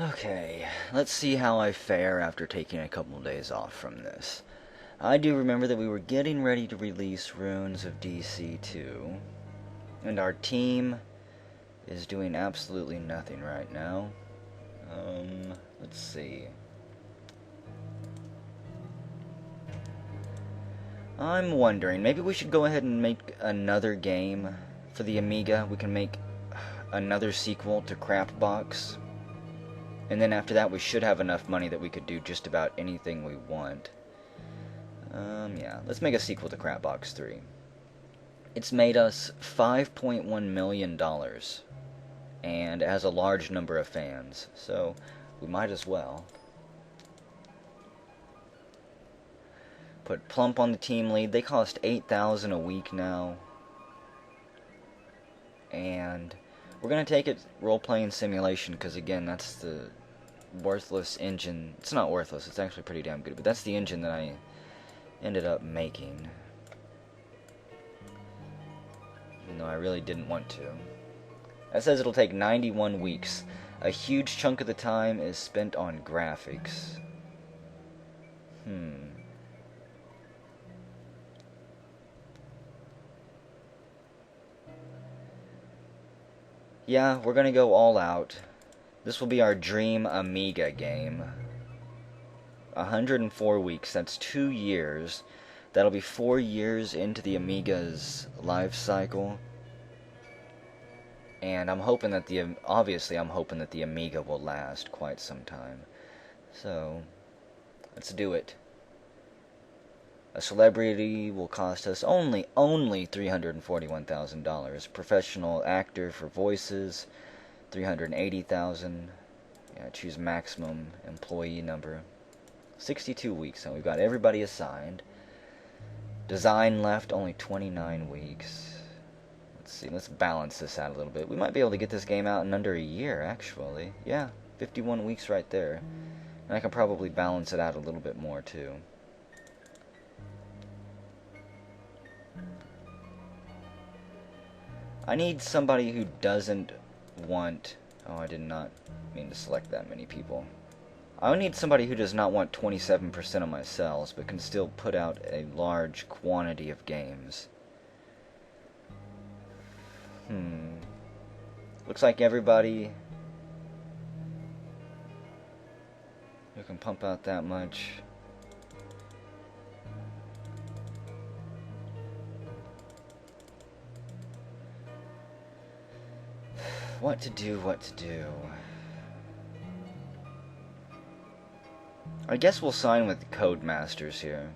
Okay, let's see how I fare after taking a couple days off from this. I do remember that we were getting ready to release Runes of DC2, and our team is doing absolutely nothing right now. Let's see. I'm wondering, maybe we should go ahead and make another game for the Amiga. We can make another sequel to Crapbox. And then after that, we should have enough money that we could do just about anything we want. Yeah, let's make a sequel to Crapbox 3. It's made us $5.1 million, and it has a large number of fans, so we might as well. Put Plump on the team lead. They cost $8,000 a week now. And we're going to take it role-playing simulation, because again, that's the worthless engine. It's not worthless, it's actually pretty damn good, but that's the engine that I ended up making. Even though I really didn't want to. It says it'll take 91 weeks. A huge chunk of the time is spent on graphics. Yeah, we're gonna go all out. This will be our dream Amiga game. 104 weeks, that's 2 years. That'll be 4 years into the Amiga's life cycle. And I'm hoping that obviously I'm hoping that the Amiga will last quite some time. So, let's do it. A celebrity will cost us only $341,000. Professional actor for voices, $380,000. Yeah, choose maximum employee number. 62 weeks, and we've got everybody assigned. Design left, only 29 weeks. Let's see, let's balance this out a little bit. We might be able to get this game out in under a year, actually. Yeah, 51 weeks right there. And I can probably balance it out a little bit more, too. I need somebody who doesn't want... Oh, I did not mean to select that many people. I need somebody who does not want 27% of my cells, but can still put out a large quantity of games. Looks like everybody who can pump out that much. What to do, what to do. I guess we'll sign with the Codemasters here.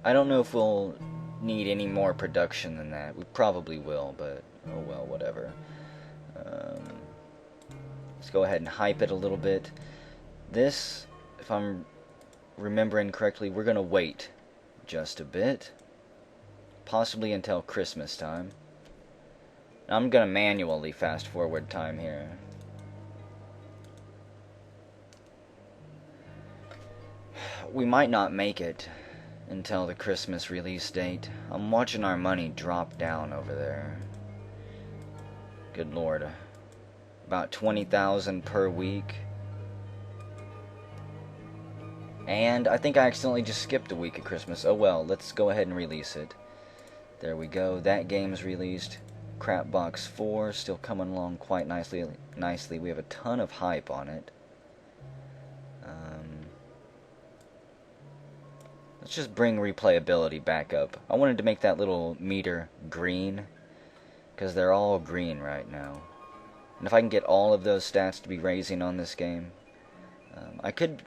I don't know if we'll need any more production than that. We probably will, but oh well, whatever. Let's go ahead and hype it a little bit. This, if I'm remembering correctly, we're going to wait just a bit. Possibly until Christmas time. I'm going to manually fast forward time here. We might not make it until the Christmas release date. I'm watching our money drop down over there. Good lord. About 20,000 per week. And I think I accidentally just skipped a week of Christmas. Oh well, let's go ahead and release it. There we go. That game's released. Crapbox 4 still coming along quite nicely. We have a ton of hype on it. Let's just bring replayability back up. I wanted to make that little meter green, because they're all green right now. And if I can get all of those stats to be raising on this game, I could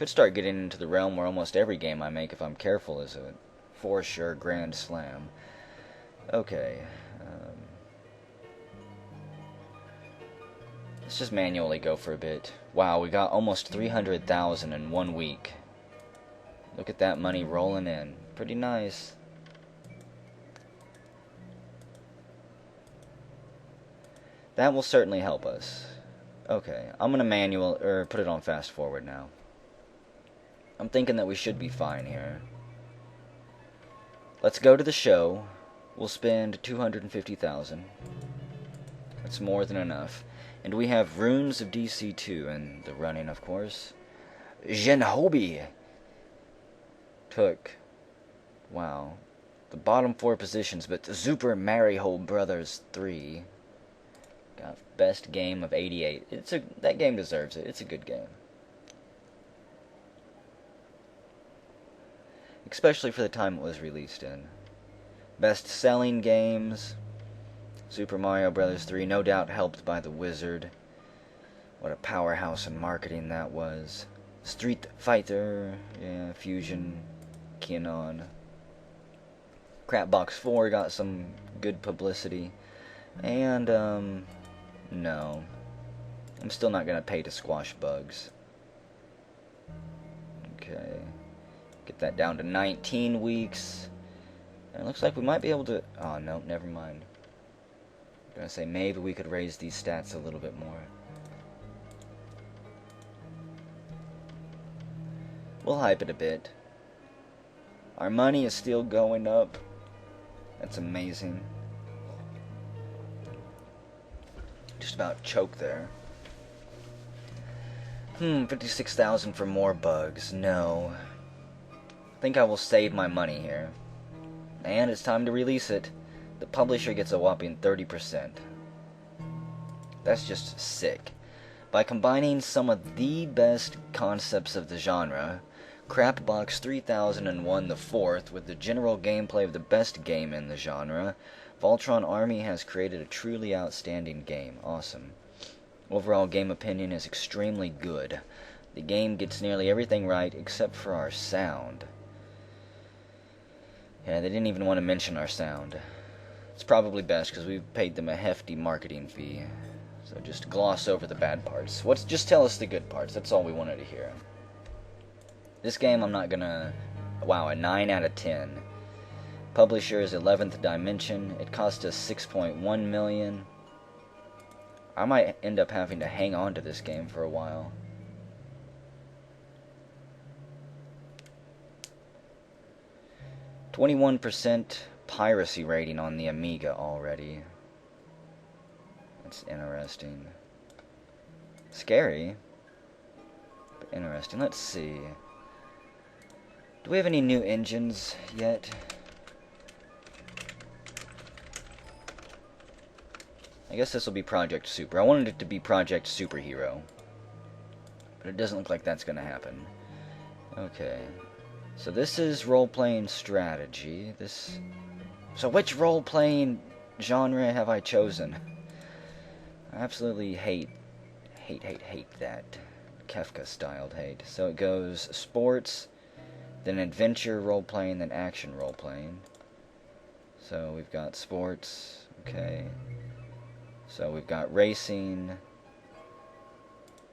start getting into the realm where almost every game I make, if I'm careful, is a for sure grand slam. Okay. Let's just manually go for a bit. Wow, we got almost 300,000 in 1 week. Look at that money rolling in. Pretty nice. That will certainly help us. Okay, I'm gonna put it on fast forward now. I'm thinking that we should be fine here. Let's go to the show. We'll spend 250,000. That's more than enough. And we have Runes of DC2 in the running, of course. Genhobi took, wow, the bottom 4 positions, but Super Mario Brothers 3 got best game of 88. That game deserves it. It's a good game. Especially for the time it was released in. Best-selling games, Super Mario Bros. 3, no doubt helped by the Wizard. What a powerhouse in marketing that was. Street Fighter, yeah, Fusion, Kianon. Crapbox 4 got some good publicity. And, no. I'm still not going to pay to squash bugs. Okay. Get that down to 19 weeks. And it looks like we might be able to... Oh, no, never mind. I'm going to say maybe we could raise these stats a little bit more. We'll hype it a bit. Our money is still going up. That's amazing. Just about choked there. 56,000 for more bugs. No. I think I will save my money here. And it's time to release it. The publisher gets a whopping 30%. That's just sick. By combining some of the best concepts of the genre, Crapbox 3001 the Fourth, with the general gameplay of the best game in the genre, Voltron Army has created a truly outstanding game. Awesome. Overall game opinion is extremely good. The game gets nearly everything right except for our sound. Yeah, they didn't even want to mention our sound. It's probably best because we've paid them a hefty marketing fee. So just gloss over the bad parts. Just tell us the good parts. That's all we wanted to hear. This game I'm not gonna... Wow, a 9 out of 10. Publisher is 11th Dimension. It cost us $6.1 million. I might end up having to hang on to this game for a while. %21 piracy rating on the Amiga already. That's interesting. Scary, but interesting. Let's see. Do we have any new engines yet? I guess this will be Project Super. I wanted it to be Project Superhero, but it doesn't look like that's going to happen. Okay. So this is role-playing strategy. So which role-playing genre have I chosen? I absolutely hate that. Kefka-styled hate. So it goes sports, then adventure role-playing, then action role-playing. So we've got sports, okay. So we've got racing.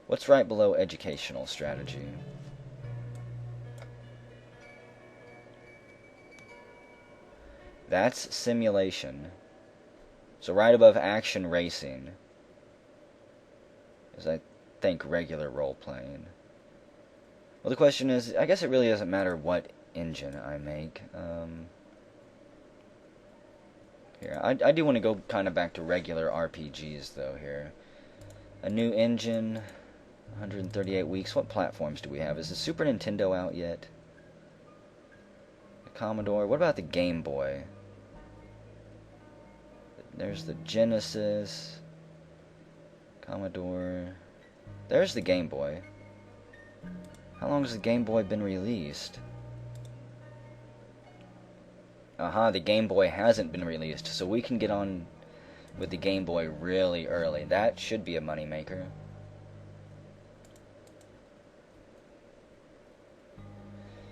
What's right below educational strategy? That's simulation. So right above action racing is, I think, regular role-playing. Well, the question is, I guess it really doesn't matter what engine I make. Here, I do want to go kind of back to regular RPGs, though, here. A new engine, 138 weeks. What platforms do we have? Is the Super Nintendo out yet? The Commodore. What about the Game Boy? There's the Genesis, Commodore. There's the Game Boy. How long has the Game Boy been released? Aha, the Game Boy hasn't been released, so we can get on with the Game Boy really early. That should be a moneymaker.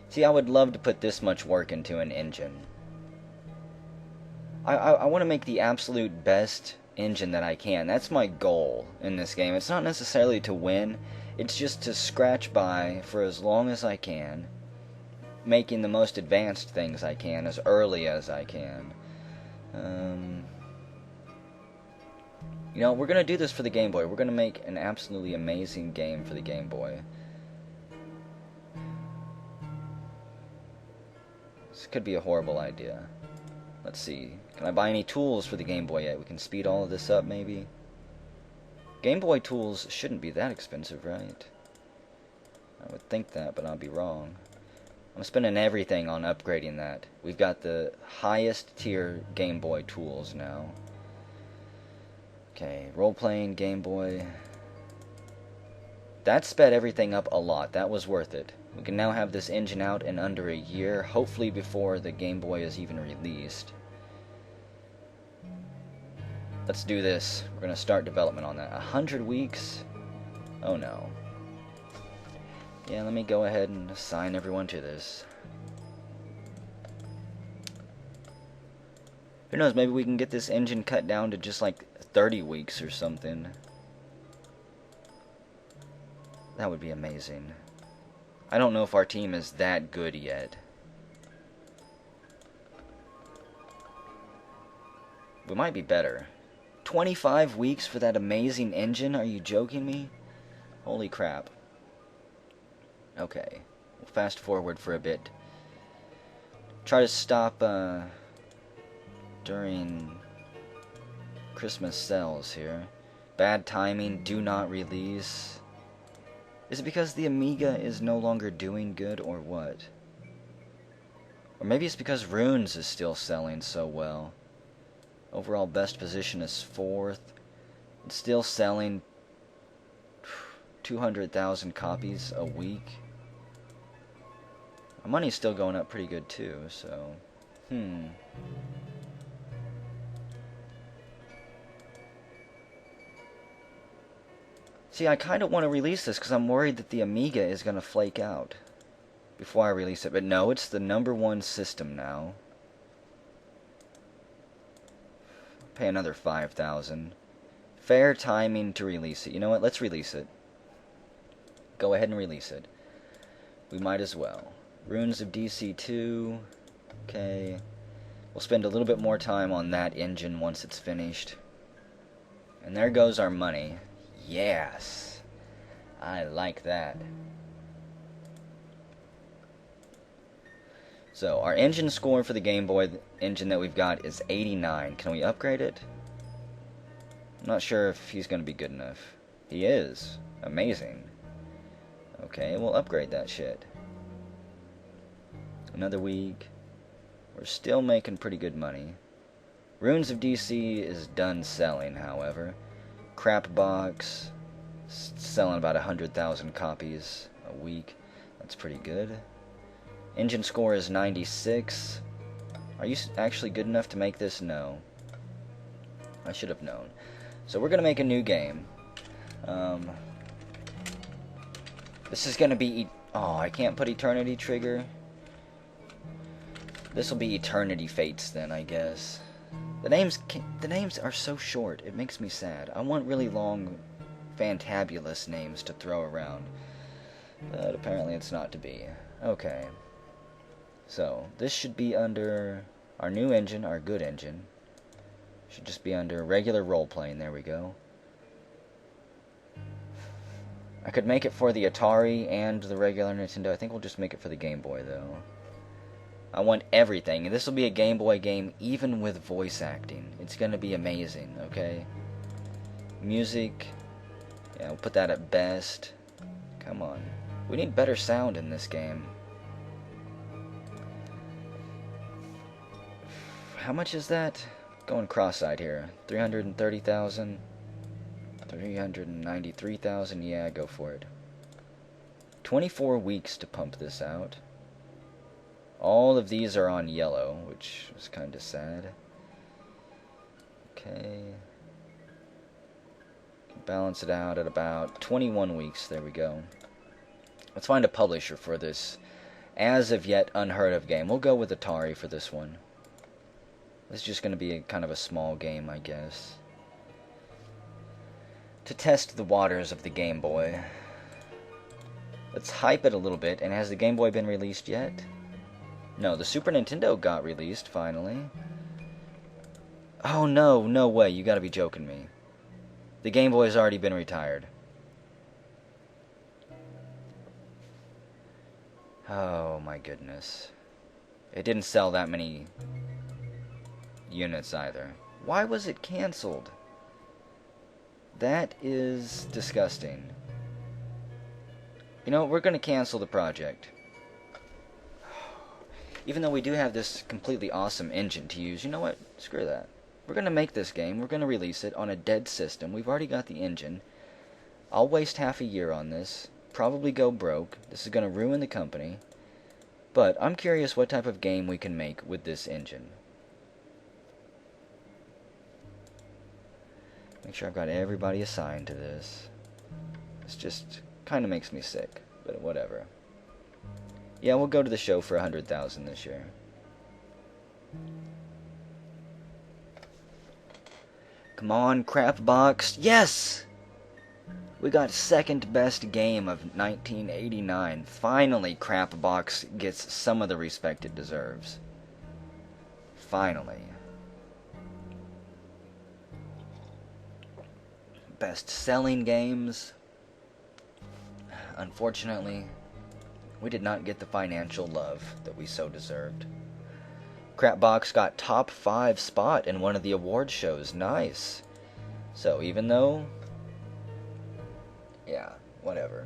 See, I would love to put this much work into an engine. I want to make the absolute best engine that I can. That's my goal in this game. It's not necessarily to win. It's just to scratch by for as long as I can, making the most advanced things I can as early as I can. You know, we're going to do this for the Game Boy. We're going to make an absolutely amazing game for the Game Boy. This could be a horrible idea. Let's see. Can I buy any tools for the Game Boy yet? We can speed all of this up, maybe? Game Boy tools shouldn't be that expensive, right? I would think that, but I'll be wrong. I'm spending everything on upgrading that. We've got the highest tier Game Boy tools now. Okay, role-playing Game Boy. That sped everything up a lot. That was worth it. We can now have this engine out in under a year, hopefully before the Game Boy is even released. Let's do this. We're going to start development on that. 100 weeks? Oh no. Yeah, let me go ahead and assign everyone to this. Who knows, maybe we can get this engine cut down to just like 30 weeks or something. That would be amazing. I don't know if our team is that good yet. We might be better. 25 weeks for that amazing engine? Are you joking me? Holy crap. Okay. We'll fast forward for a bit. Try to stop during Christmas sales here. Bad timing, do not release. Is it because the Amiga is no longer doing good, or what? Or maybe it's because Runes is still selling so well. Overall best position is 4th. It's still selling 200,000 copies a week. Our money's still going up pretty good too, so... See, I kind of want to release this because I'm worried that the Amiga is going to flake out before I release it. But no, it's the #1 system now. Pay another 5,000. Fair timing to release it. You know what? Let's release it. Go ahead and release it. We might as well. Runes of DC2. Okay. We'll spend a little bit more time on that engine once it's finished. And there goes our money. Yes. I like that. So, our engine score for the Game Boy engine that we've got is 89. Can we upgrade it? I'm not sure if he's going to be good enough. He is. Amazing. Okay, we'll upgrade that shit. Another week. We're still making pretty good money. Runes of DC is done selling, however. Crap Box, selling about 100,000 copies a week. That's pretty good. Engine score is 96. Are you actually good enough to make this? No. I should have known. So we're going to make a new game. This is going to be... Oh, I can't put Eternity Trigger. This will be Eternity Fates then, I guess. The names are so short. It makes me sad. I want really long, fantabulous names to throw around. But apparently it's not to be. Okay. So, this should be under our new engine, our good engine. Should just be under regular role-playing. There we go. I could make it for the Atari and the regular Nintendo. I think we'll just make it for the Game Boy, though. I want everything. And this will be a Game Boy game, even with voice acting. It's going to be amazing, okay? Music. Yeah, we'll put that at best. Come on. We need better sound in this game. How much is that? Going cross-eyed here. 330,000. 393,000. Yeah, go for it. 24 weeks to pump this out. All of these are on yellow, which is kind of sad. Okay. Balance it out at about 21 weeks. There we go. Let's find a publisher for this as of yet unheard of game. We'll go with Atari for this one. This is just going to be kind of a small game, I guess. To test the waters of the Game Boy. Let's hype it a little bit. And has the Game Boy been released yet? No, the Super Nintendo got released, finally. Oh no, no way, you gotta be joking me. The Game Boy has already been retired. Oh my goodness. It didn't sell that many units either. Why was it canceled? That is disgusting. You know, we're going to cancel the project. Even though we do have this completely awesome engine to use, you know what? Screw that. We're going to make this game. We're going to release it on a dead system. We've already got the engine. I'll waste half a year on this. Probably go broke. This is going to ruin the company. But I'm curious what type of game we can make with this engine. Make sure I've got everybody assigned to this. This just kind of makes me sick, but whatever. Yeah, we'll go to the show for 100,000 this year. Come on, Crapbox. Yes! We got second best game of 1989. Finally, Crapbox gets some of the respect it deserves. Finally. Best-selling games. Unfortunately, we did not get the financial love that we so deserved. Crapbox got top 5 spot in one of the award shows. Nice. So even though... yeah, whatever.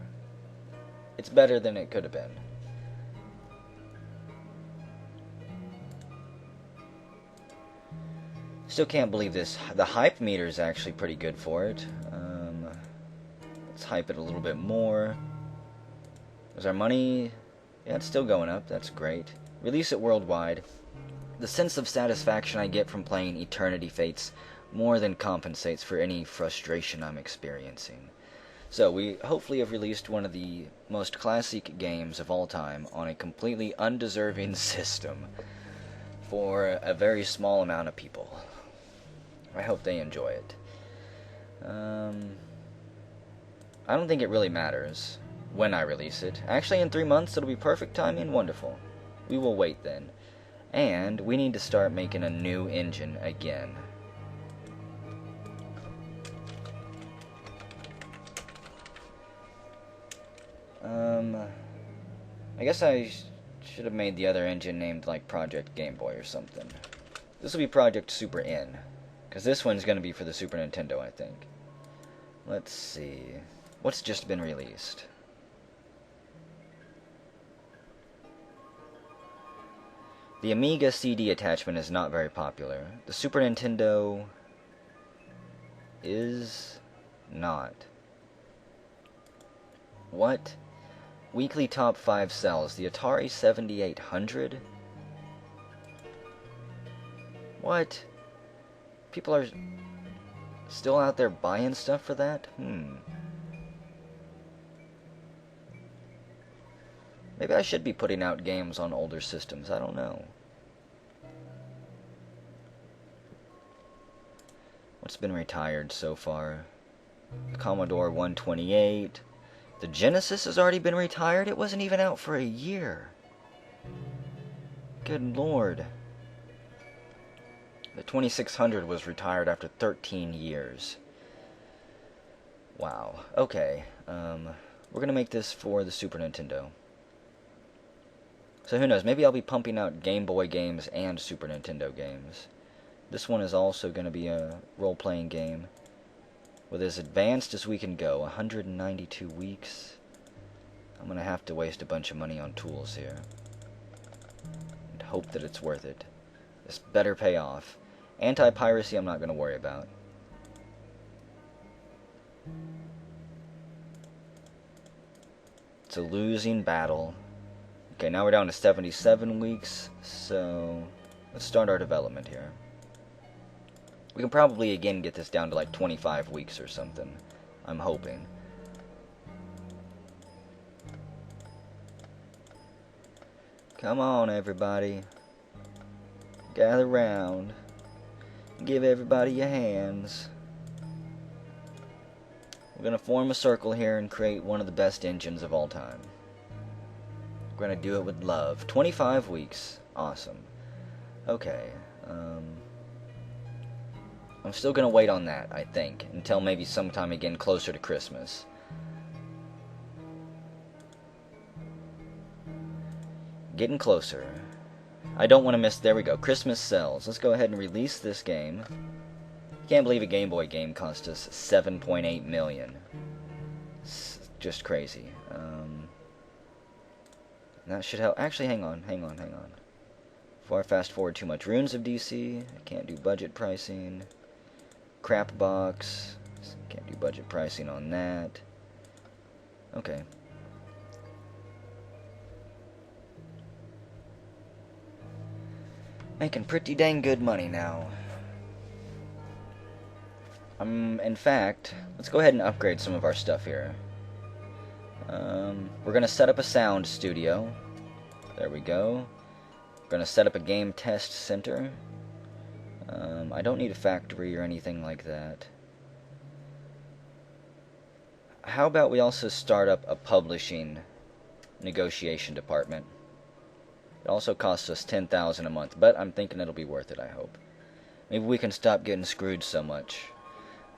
It's better than it could have been. Still can't believe this. The hype meter is actually pretty good for it. Let's hype it a little bit more. Is our money... yeah, it's still going up. That's great. Release it worldwide. The sense of satisfaction I get from playing Eternity Fates more than compensates for any frustration I'm experiencing. So we hopefully have released one of the most classic games of all time on a completely undeserving system for a very small amount of people. I hope they enjoy it. I don't think it really matters when I release it. Actually, in 3 months, it'll be perfect timing. Wonderful. We will wait then. And we need to start making a new engine again. I guess I should have made the other engine named like Project Game Boy or something. This will be Project Super N, because this one's going to be for the Super Nintendo, I think. Let's see. What's just been released? The Amiga CD attachment is not very popular. The Super Nintendo is not. What? Weekly top 5 sells. The Atari 7800? What? People are still out there buying stuff for that? Maybe I should be putting out games on older systems. I don't know. What's been retired so far? The Commodore 128. The Genesis has already been retired? It wasn't even out for a year. Good lord. The 2600 was retired after 13 years. Wow. Okay. We're gonna make this for the Super Nintendo. So who knows, maybe I'll be pumping out Game Boy games and Super Nintendo games. This one is also going to be a role-playing game with as advanced as we can go, 192 weeks. I'm going to have to waste a bunch of money on tools here. And hope that it's worth it. This better pay off. Anti-piracy I'm not going to worry about. It's a losing battle. Okay, now we're down to 77 weeks, so let's start our development here. We can probably again get this down to like 25 weeks or something. I'm hoping. Come on, everybody. Gather round. Give everybody your hands. We're going to form a circle here and create one of the best engines of all time. We're going to do it with love. 25 weeks. Awesome. Okay. I'm still going to wait on that, I think, until maybe sometime again closer to Christmas. Getting closer. I don't want to miss... There we go. Christmas sells. Let's go ahead and release this game. Can't believe a Game Boy game cost us $7.8 million. It's just crazy. That should help. Actually, hang on. Before I fast forward too much. Runes of DC. I can't do budget pricing. Crap box. Can't do budget pricing on that. Okay. Making pretty dang good money now. In fact, let's go ahead and upgrade some of our stuff here. We're going to set up a sound studio. There we go. We're going to set up a game test center. I don't need a factory or anything like that. How about we also start up a publishing negotiation department? It also costs us $10,000 a month, but I'm thinking it'll be worth it, I hope. Maybe we can stop getting screwed so much.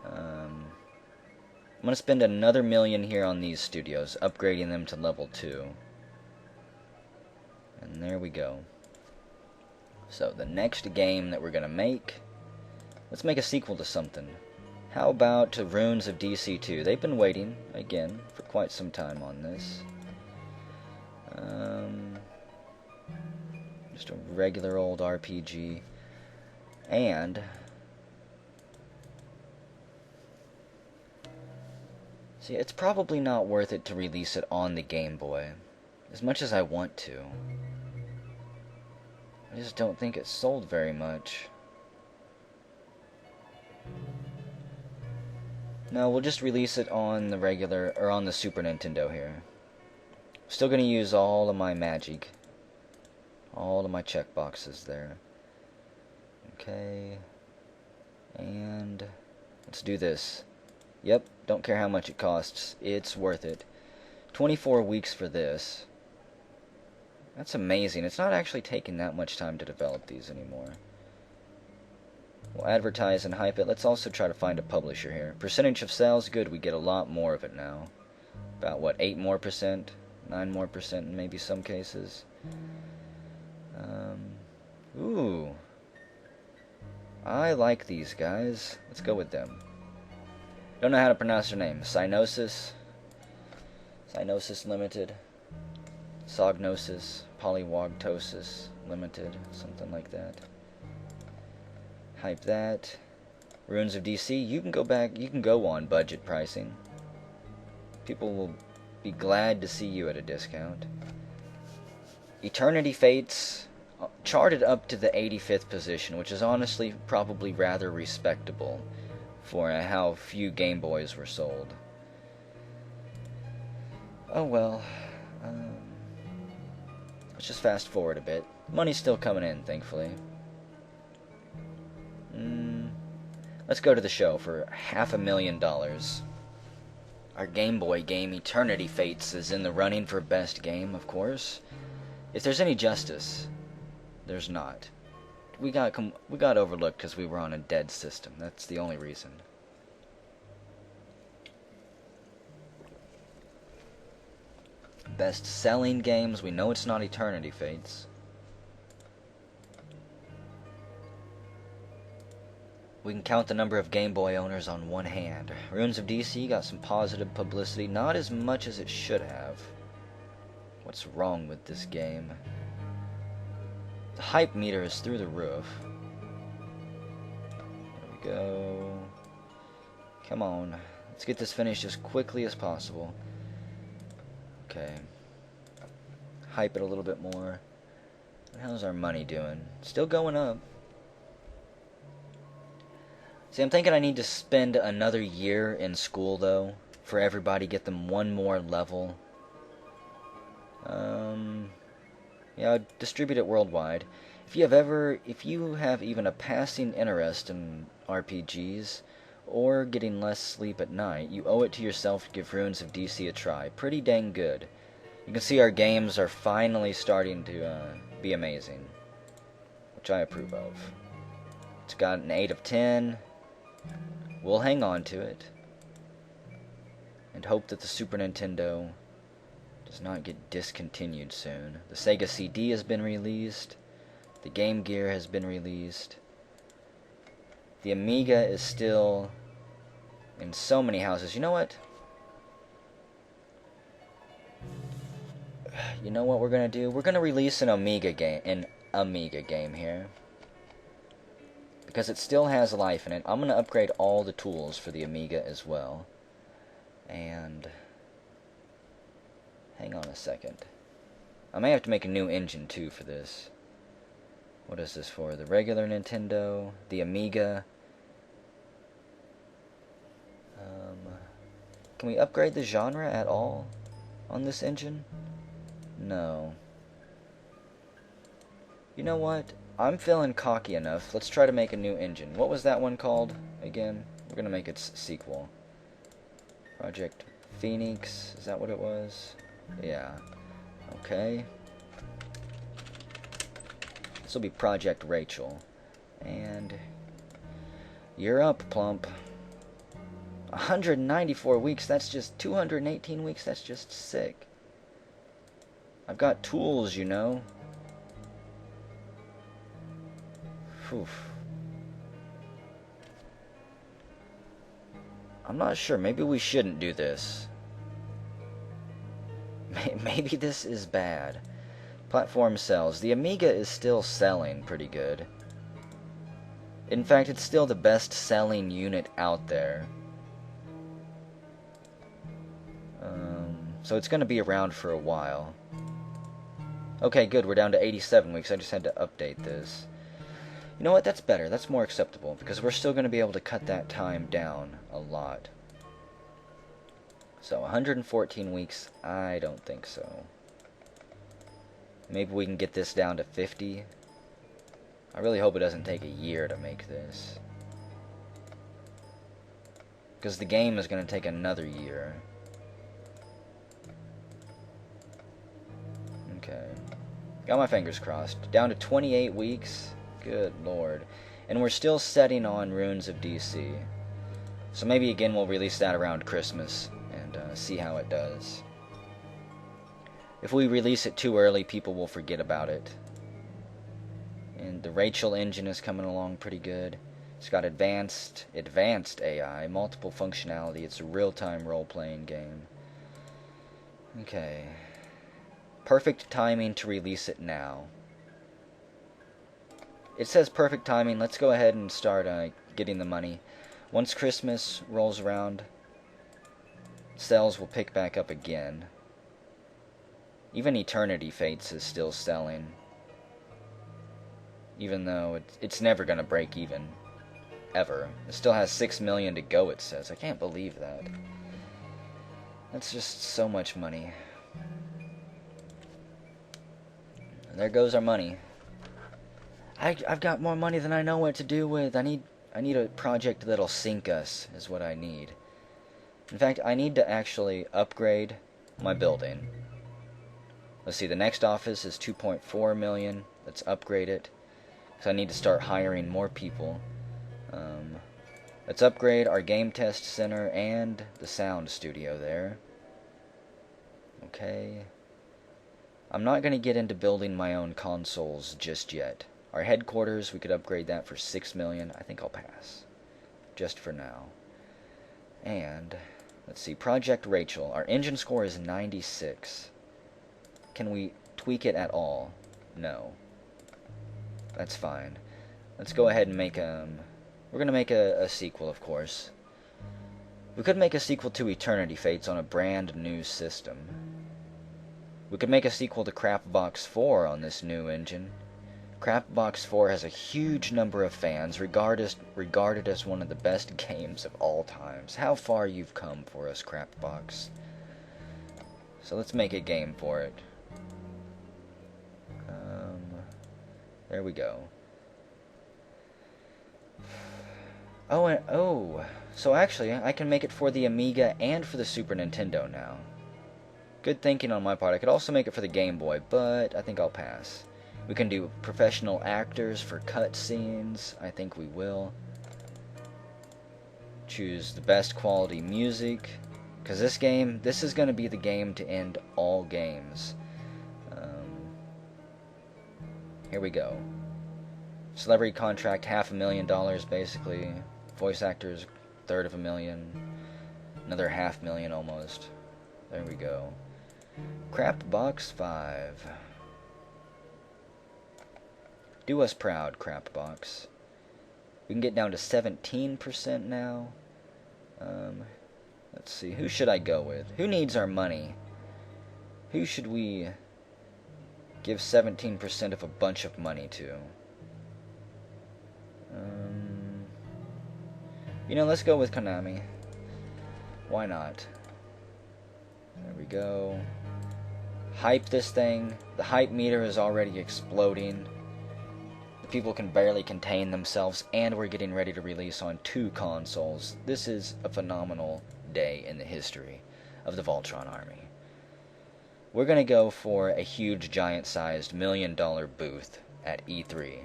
I'm going to spend another $1 million here on these studios, upgrading them to level 2. And there we go. So, the next game that we're going to make, let's make a sequel to something. How about Runes of DC 2? They've been waiting, again, for quite some time on this. Just a regular old RPG. And see, it's probably not worth it to release it on the Game Boy, as much as I want to. I just don't think it sold very much. No, we'll just release it on the regular, or on the Super Nintendo here. Still gonna use all of my magic. All of my checkboxes there. Okay. And let's do this. Yep, don't care how much it costs. It's worth it. 24 weeks for this. That's amazing. It's not actually taking that much time to develop these anymore. We'll advertise and hype it. Let's also try to find a publisher here. Percentage of sales, good. We get a lot more of it now. About, what, 8 more percent? 9 more percent in maybe some cases. Ooh. I like these guys. Let's go with them. Don't know how to pronounce their name. Cynosis. Cynosis Limited. Sognosis. Polywogtosis Limited. Something like that. Hype that. Runes of DC. You can go back. You can go on budget pricing. People will be glad to see you at a discount. Eternity Fates charted up to the 85th position, which is honestly probably rather respectable for how few Game Boys were sold. Oh well. Let's just fast forward a bit. Money's still coming in, thankfully. Let's go to the show for $500,000. Our Game Boy game, Eternity Fates, is in the running for best game, of course. If there's any justice, there's not. We got overlooked because we were on a dead system. That's the only reason. Best-selling games, we know it's not Eternity Fates. We can count the number of Game Boy owners on one hand. Runes of DC got some positive publicity, not as much as it should have. What's wrong with this game? The hype meter is through the roof. There we go. Come on. Let's get this finished as quickly as possible. Okay. Hype it a little bit more. How's our money doing? Still going up. See, I'm thinking I need to spend another year in school, though, for everybody, get them one more level. Yeah, distribute it worldwide. If you have even a passing interest in RPGs, or getting less sleep at night, you owe it to yourself to give Runes of DC a try. Pretty dang good. You can see our games are finally starting to be amazing, which I approve of. It's got an 8 of 10. We'll hang on to it, and hope that the Super Nintendo does not get discontinued soon. The Sega CD has been released. The Game Gear has been released. The Amiga is still in so many houses. You know what? You know what we're gonna do? We're gonna release an Amiga game here. Because it still has life in it. I'm gonna upgrade all the tools for the Amiga as well. And hang on a second. I may have to make a new engine too for this. What is this for? The regular Nintendo, the Amiga. Can we upgrade the genre at all on this engine? No. You know what? I'm feeling cocky enough. Let's try to make a new engine. What was that one called again? We're gonna make its sequel. Project Phoenix. Is that what it was? Yeah. Okay. This will be Project Rachel. And you're up, Plump. 194 weeks, that's just 218 weeks, that's just sick. I've got tools, you know. Phew. I'm not sure, maybe we shouldn't do this. Maybe this is bad. Platform sells. The Amiga is still selling pretty good. In fact, it's still the best selling unit out there. So it's going to be around for a while. Okay, good, we're down to 87 weeks. I just had to update this. You know what, that's better. That's more acceptable, because we're still going to be able to cut that time down a lot. So, 114 weeks, I don't think so. Maybe we can get this down to 50. I really hope it doesn't take a year to make this. Because the game is going to take another year. Okay. Got my fingers crossed. Down to 28 weeks. Good lord. And we're still setting on Ruins of DC. So maybe again we'll release that around Christmas and see how it does. If we release it too early, people will forget about it. And the Rachel engine is coming along pretty good. It's got advanced AI, multiple functionality. It's a real-time role-playing game. Okay. Perfect timing to release it now. It says perfect timing. Let's go ahead and start getting the money. Once Christmas rolls around, sales will pick back up again. Even Eternity Fates is still selling. Even though it's never going to break even. Ever. It still has 6 million to go, it says. I can't believe that. That's just so much money. And there goes our money. I've got more money than I know what to do with. I need a project that'll sink us, is what I need. In fact, I need to actually upgrade my building. Let's see, the next office is 2.4 million. Let's upgrade it. So I need to start hiring more people. Let's upgrade our game test center and the sound studio there. Okay. I'm not going to get into building my own consoles just yet. Our headquarters, we could upgrade that for 6 million. I think I'll pass. Just for now. And, let's see, Project Rachel. Our engine score is 96. Can we tweak it at all? No. That's fine. Let's go ahead and make we're going to make a sequel, of course. We could make a sequel to Eternity Fates on a brand new system. We could make a sequel to Crapbox 4 on this new engine. Crapbox 4 has a huge number of fans, regarded as one of the best games of all times. How far you've come for us, Crapbox. So let's make a game for it. There we go. So actually, I can make it for the Amiga and for the Super Nintendo now. Good thinking on my part. I could also make it for the Game Boy, but I think I'll pass. We can do professional actors for cutscenes. I think we will. Choose the best quality music. Because this is going to be the game to end all games. Here we go. Celebrity contract, $500,000 basically. Voice actors, third of a million. Another $500,000 almost. There we go. Crap Box 5. Do us proud, Crap Box. We can get down to 17% now. Let's see, who should I go with? Who needs our money? Who should we give 17% of a bunch of money to? Let's go with Konami. Why not? There we go. Hype this thing. The hype meter is already exploding. The people can barely contain themselves, and we're getting ready to release on 2 consoles. This is a phenomenal day in the history of the Voltron Army. We're going to go for a huge, giant-sized, $1 million booth at E3.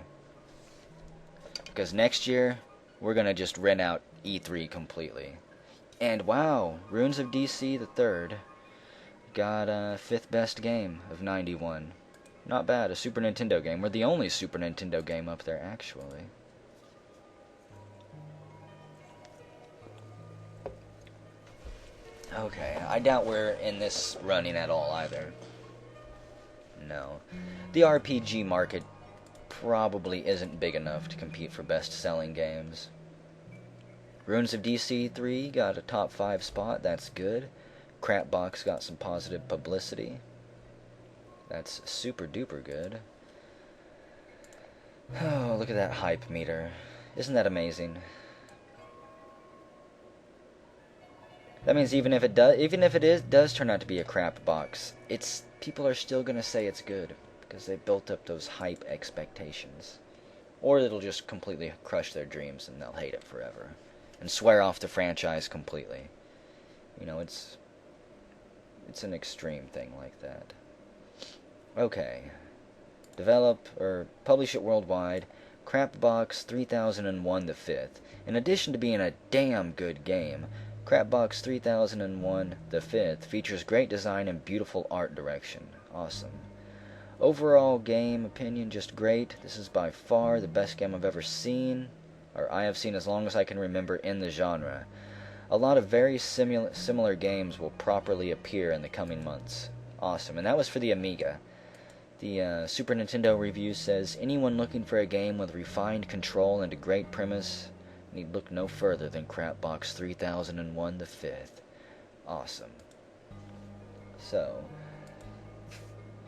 Because next year, we're going to just rent out E3 completely. And wow, Runes of DC the 3rd got 5th best game of 91. Not bad, a Super Nintendo game. We're the only Super Nintendo game up there, actually. Okay, I doubt we're in this running at all either. No. The RPG market probably isn't big enough to compete for best-selling games. Runes of DC 3 got a top 5 spot, that's good. Crapbox got some positive publicity. That's super duper good. Oh, look at that hype meter. Isn't that amazing? That means even if it does turn out to be a crap box, people are still gonna say it's good because they built up those hype expectations. Or it'll just completely crush their dreams and they'll hate it forever and swear off the franchise completely. It's an extreme thing like that. Okay. Develop or publish it worldwide. Crapbox 3001 the 5th. In addition to being a damn good game, Crapbox 3001 the 5th features great design and beautiful art direction. Awesome. Overall game opinion, just great. This is by far the best game I've ever seen, or I have seen as long as I can remember in the genre. A lot of very similar games will properly appear in the coming months. Awesome. And that was for the Amiga. The Super Nintendo review says, anyone looking for a game with refined control and a great premise need look no further than Crapbox 3001 the 5th. Awesome. So,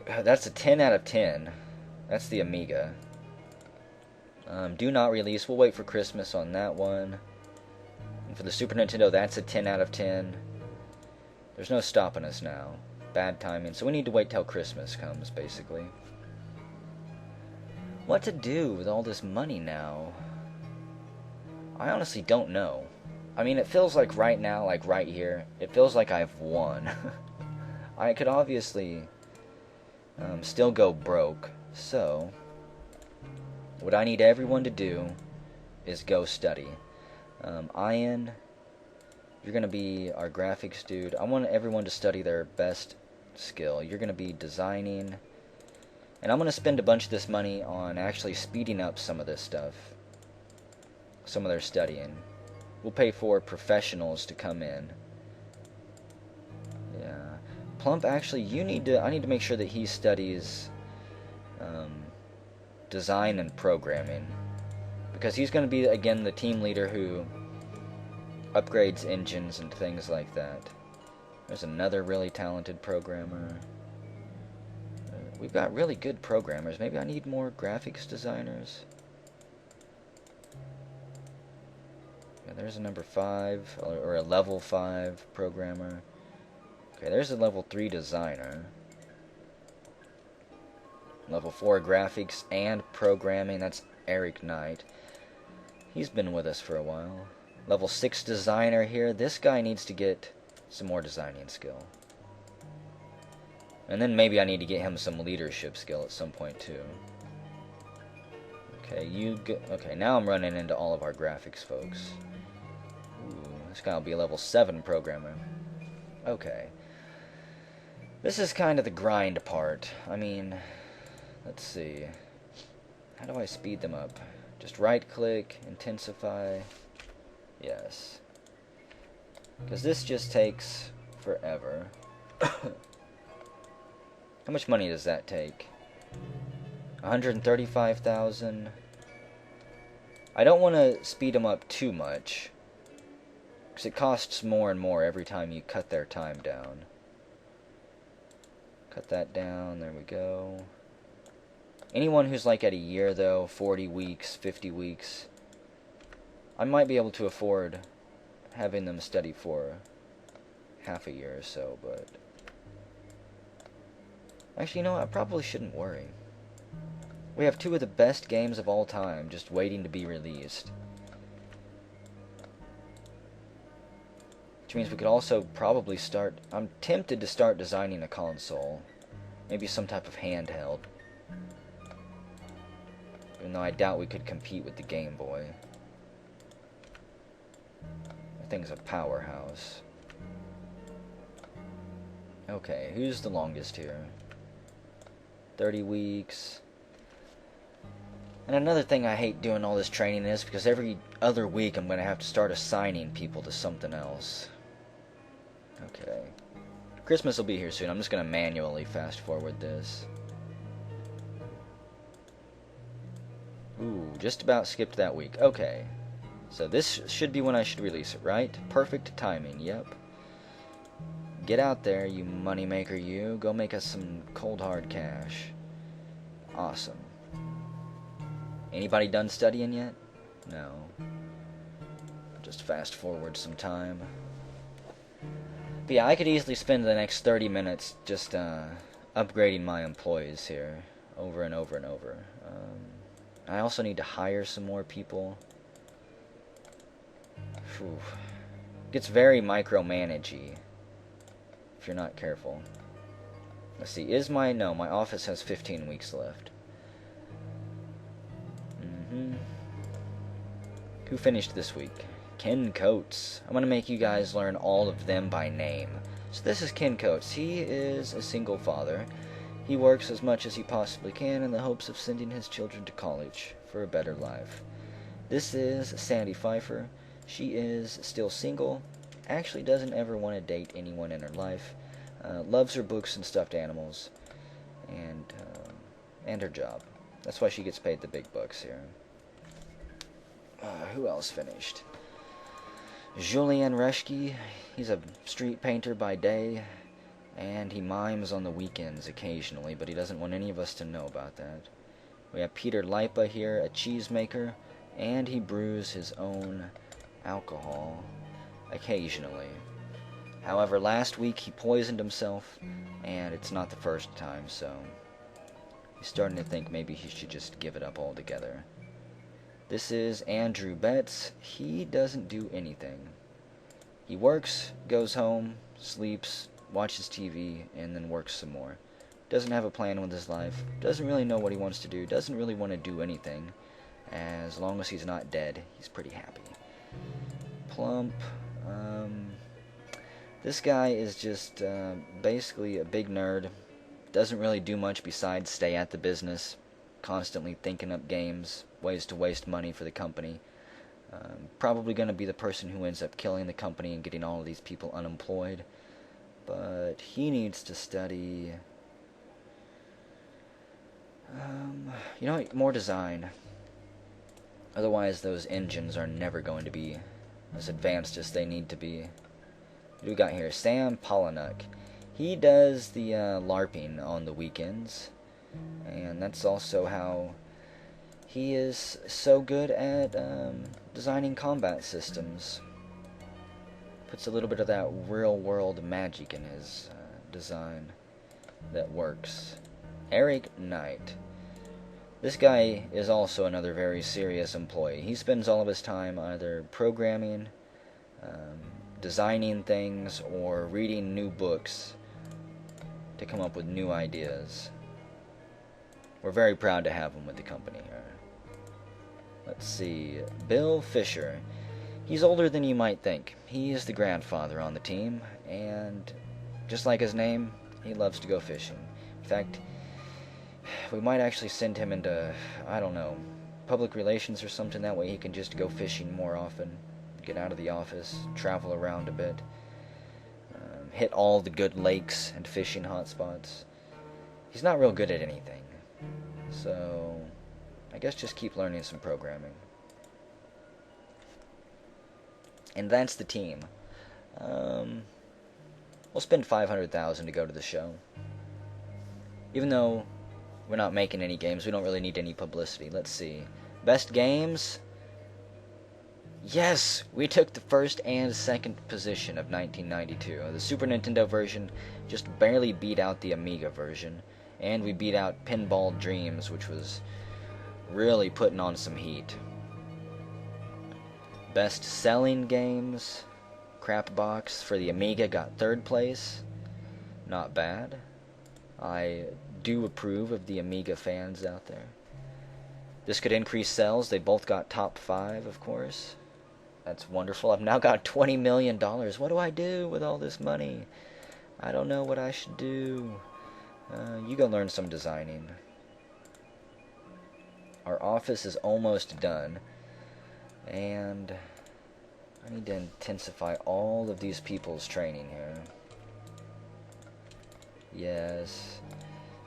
that's a 10 out of 10. That's the Amiga. Do not release. We'll wait for Christmas on that one. And for the Super Nintendo, that's a 10 out of 10. There's no stopping us now. Bad timing. So we need to wait till Christmas comes, basically. What to do with all this money now? I honestly don't know. I mean, it feels like right now, like right here, it feels like I've won. I could obviously still go broke, so what I need everyone to do is go study. Ian, you're going to be our graphics dude. I want everyone to study their best skill. You're going to be designing, and I'm going to spend a bunch of this money on actually speeding up some of this stuff. Some of their studying. We'll pay for professionals to come in. Yeah. Plump, actually, I need to make sure that he studies design and programming. Because he's going to be, again, the team leader who upgrades engines and things like that. There's another really talented programmer. We've got really good programmers. Maybe I need more graphics designers. Yeah, there's a number 5, or a level 5 programmer. Okay, there's a level 3 designer. Level 4 graphics and programming, that's Eric Knight. He's been with us for a while. Level 6 designer here. This guy needs to get some more designing skill. And then maybe I need to get him some leadership skill at some point too. Okay, okay, now I'm running into all of our graphics folks. Ooh, this guy will be a level 7 programmer. Okay. This is kind of the grind part. I mean, let's see. How do I speed them up? Just right click, intensify. Yes. Because this just takes forever. How much money does that take? 135,000. I don't want to speed them up too much, because it costs more and more every time you cut their time down. Cut that down, there we go. Anyone who's like at a year though, 40 weeks, 50 weeks, I might be able to afford having them study for half a year or so, but actually, you know, I probably shouldn't worry. We have two of the best games of all time just waiting to be released. Which means we could also probably start... I'm tempted to start designing a console. Maybe some type of handheld. Even though I doubt we could compete with the Game Boy. That thing's a powerhouse. Okay, who's the longest here? 30 weeks. And another thing I hate doing all this training is because every other week I'm going to have to start assigning people to something else. Okay. Christmas will be here soon. I'm just going to manually fast forward this. Ooh, just about skipped that week. Okay. So this should be when I should release it, right? Perfect timing, yep. Get out there, you moneymaker, you. Go make us some cold hard cash. Awesome. Anybody done studying yet? No. Just fast forward some time. But yeah, I could easily spend the next 30 minutes just upgrading my employees here. Over and over and over. I also need to hire some more people. Whew. Gets very micromanagey if you're not careful. Let's see, no, my office has 15 weeks left. Who finished this week? Ken Coates. I'm gonna make you guys learn all of them by name. So this is Ken Coates. He is a single father. He works as much as he possibly can in the hopes of sending his children to college for a better life. This is Sandy Pfeiffer. She is still single, actually doesn't ever want to date anyone in her life, loves her books and stuffed animals, and her job. That's why she gets paid the big bucks here. Who else finished? Julian Reschke. He's a street painter by day, and he mimes on the weekends occasionally, but he doesn't want any of us to know about that. We have Peter Lipa here, a cheesemaker, and he brews his own alcohol occasionally. However, last week he poisoned himself, and it's not the first time, so he's starting to think maybe he should just give it up altogether. This is Andrew Betts. He doesn't do anything. He works, goes home, sleeps, watches TV, and then works some more. Doesn't have a plan with his life, doesn't really know what he wants to do, doesn't really want to do anything. As long as he's not dead, he's pretty happy. Plump, this guy is just basically a big nerd. Doesn't really do much besides stay at the business, constantly thinking up games, ways to waste money for the company. Probably going to be the person who ends up killing the company and getting all of these people unemployed. But he needs to study, more design. Otherwise, those engines are never going to be as advanced as they need to be. What do we got here? Sam Pollinuk. He does the LARPing on the weekends, and that's also how he is so good at designing combat systems. Puts a little bit of that real-world magic in his design that works. Eric Knight. This guy is also another very serious employee. He spends all of his time either programming, designing things, or reading new books to come up with new ideas. We're very proud to have him with the company here. Let's see. Bill Fisher. He's older than you might think. He is the grandfather on the team, and just like his name, he loves to go fishing. In fact, we might actually send him into, I don't know, public relations or something. That way he can just go fishing more often, get out of the office, travel around a bit, hit all the good lakes and fishing hotspots. He's not real good at anything, so I guess just keep learning some programming. And that's the team. We'll spend $500,000 to go to the show. Even though we're not making any games, we don't really need any publicity. Let's see. Best games? Yes! We took the first and second position of 1992. The Super Nintendo version just barely beat out the Amiga version. And we beat out Pinball Dreams, which was really putting on some heat. Best selling games? Crapbox for the Amiga got third place. Not bad. I do approve of the Amiga fans out there. This could increase sales. They both got top 5, of course. That's wonderful. I've now got $20 million. What do I do with all this money? I don't know what I should do. You go learn some designing. Our office is almost done. And I need to intensify all of these people's training here. Yes.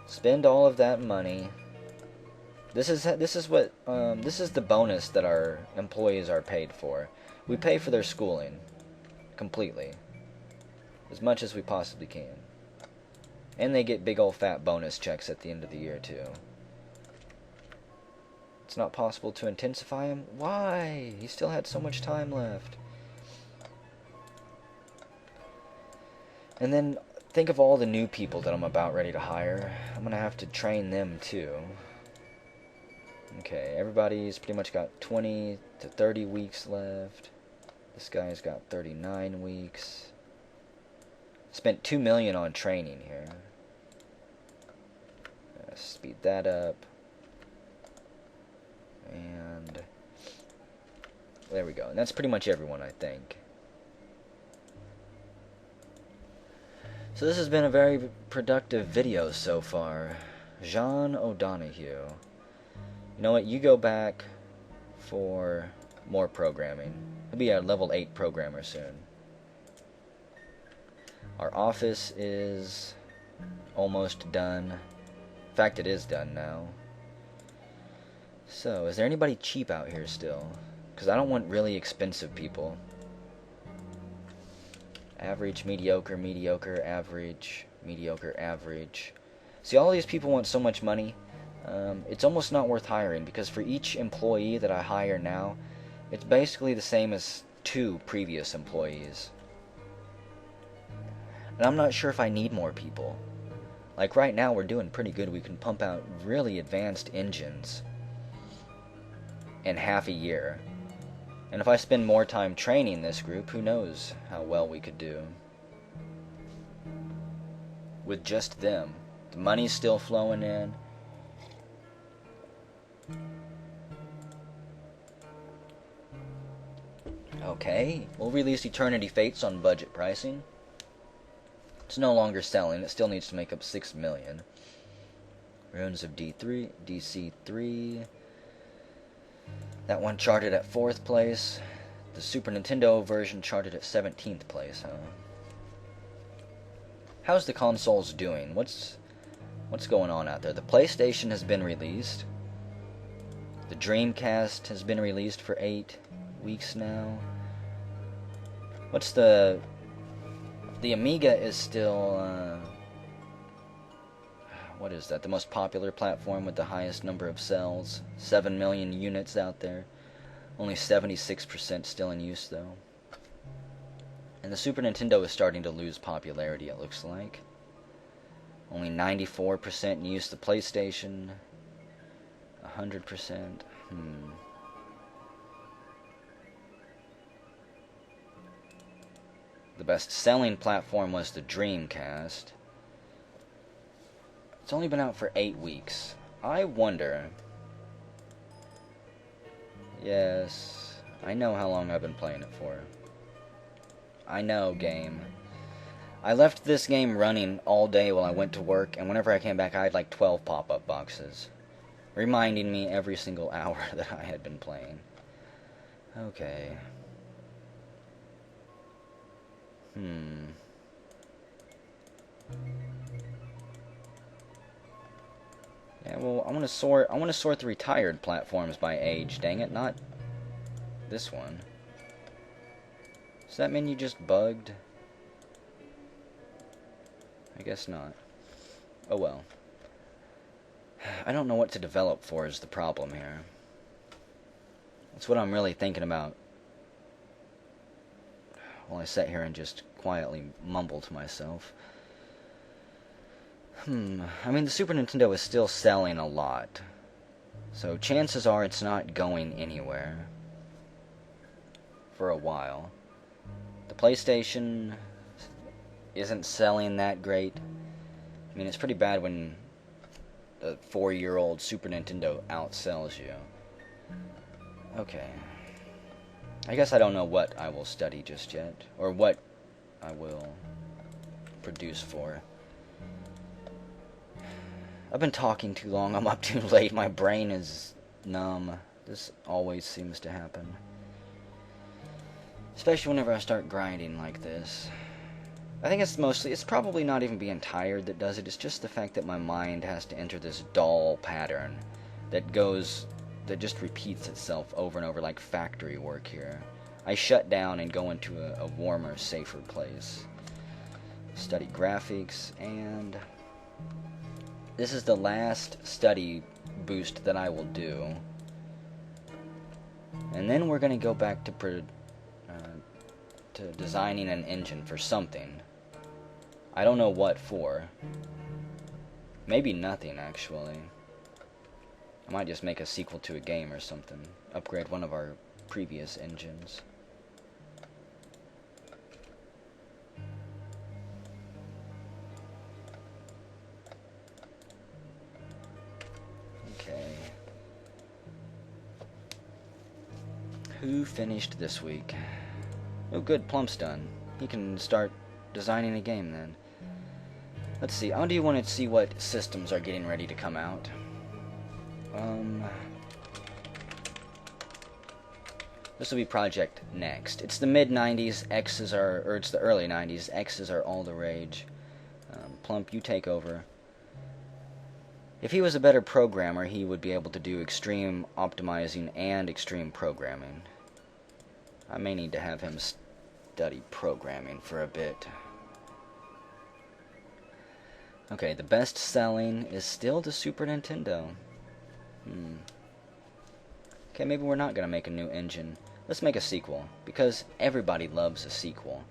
Spend all of that money. This is the bonus that our employees are paid for. We pay for their schooling completely, as much as we possibly can, and they get big old fat bonus checks at the end of the year too. It's not possible to intensify him. Why? He still had so much time left. And then think of all the new people that I'm about ready to hire. I'm gonna have to train them too. Okay, everybody's pretty much got 20 to 30 weeks left. This guy's got 39 weeks. Spent $2 million on training here. Speed that up. And there we go. And that's pretty much everyone, I think. So this has been a very productive video so far. John O'Donohue. You know what? You go back for more programming. He'll be a level 8 programmer soon. Our office is almost done. In fact, it is done now. So, is there anybody cheap out here still? Because I don't want really expensive people. Average, mediocre, mediocre, average, mediocre, average. See, all these people want so much money. It's almost not worth hiring, because for each employee that I hire now, it's basically the same as 2 previous employees. And I'm not sure if I need more people. Like right now we're doing pretty good. We can pump out really advanced engines in half a year. And if I spend more time training this group, who knows how well we could do with just them. The money's still flowing in. Okay, we'll release Eternity Fates on budget pricing. It's no longer selling. It still needs to make up 6 million. Runes of D3, DC3. That one charted at 4th place. The Super Nintendo version charted at 17th place, huh? How's the consoles doing? What's going on out there? The PlayStation has been released. The Dreamcast has been released for 8 weeks now. What's the Amiga is still, what is that? The most popular platform with the highest number of cells. 7 million units out there. Only 76% still in use, though. And the Super Nintendo is starting to lose popularity, it looks like. Only 94% in use. The PlayStation, 100%. The best-selling platform was the Dreamcast. It's only been out for 8 weeks. I wonder... Yes, I know how long I've been playing it for. I know, game. I left this game running all day while I went to work, and whenever I came back I had like 12 pop-up boxes. reminding me every single hour that I had been playing. Okay. Yeah, well, I want to sort the retired platforms by age, dang it, not this one. Does that mean you just bugged? I guess not. Oh well. I don't know what to develop for is the problem here. That's what I'm really thinking about while I sit here and just quietly mumble to myself. I mean, the Super Nintendo is still selling a lot, so chances are it's not going anywhere for a while. The PlayStation isn't selling that great. I mean, it's pretty bad when the 4-year-old Super Nintendo outsells you. Okay. I guess I don't know what I will study just yet, or what I will produce for. I've been talking too long, I'm up too late, my brain is numb. This always seems to happen. Especially whenever I start grinding like this. I think it's probably not even being tired that does it, it's just the fact that my mind has to enter this dull pattern that just repeats itself over and over like factory work here. I shut down and go into a warmer, safer place. Study graphics, and this is the last study boost that I will do. And then we're going to go back to designing an engine for something. I don't know what for. Maybe nothing, actually. I might just make a sequel to a game or something. Upgrade one of our previous engines. Okay. Who finished this week? Oh good, Plump's done. He can start designing a game then. Let's see, how do you want to see what systems are getting ready to come out? This will be Project Next. It's the mid-90s, it's the early 90s, X's are all the rage. Plump, you take over. If he was a better programmer, he would be able to do extreme optimizing and extreme programming. I may need to have him study programming for a bit. Okay, the best selling is still the Super Nintendo. Okay, maybe we're not going to make a new engine. Let's make a sequel, because everybody loves a sequel.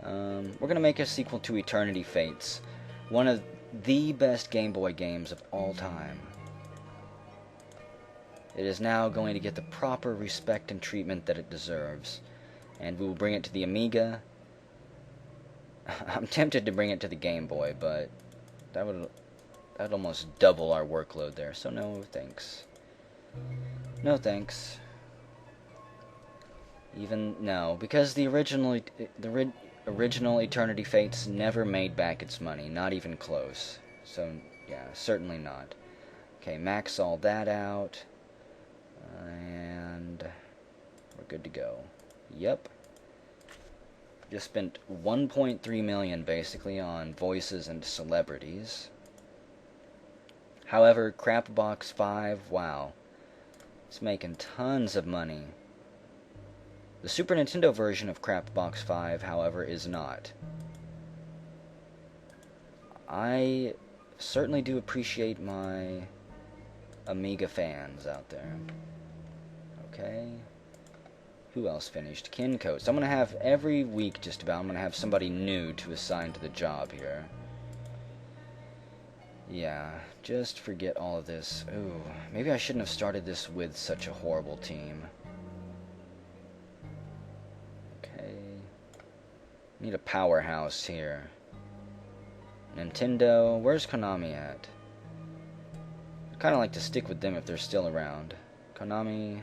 We're going to make a sequel to Eternity Fates, one of the best Game Boy games of all time. It is now going to get the proper respect and treatment that it deserves, and we will bring it to the Amiga. I'm tempted to bring it to the Game Boy, but that'd almost double our workload there, so no thanks. No thanks. No, because the original Eternity Fates never made back its money, not even close. So, yeah, certainly not. Okay, max all that out, and we're good to go. Yep. Just spent 1.3 million basically on voices and celebrities. However, Crapbox 5, wow, it's making tons of money. The Super Nintendo version of Crapbox 5, however, is not. I certainly do appreciate my Amiga fans out there. Okay. Who else finished? Kincoats. I'm going to have every week just about, I'm going to have somebody new to assign to the job here. Yeah, just forget all of this. Ooh, maybe I shouldn't have started this with such a horrible team. Okay. Need a powerhouse here. Nintendo, where's Konami at? I'd kind of like to stick with them if they're still around. Konami.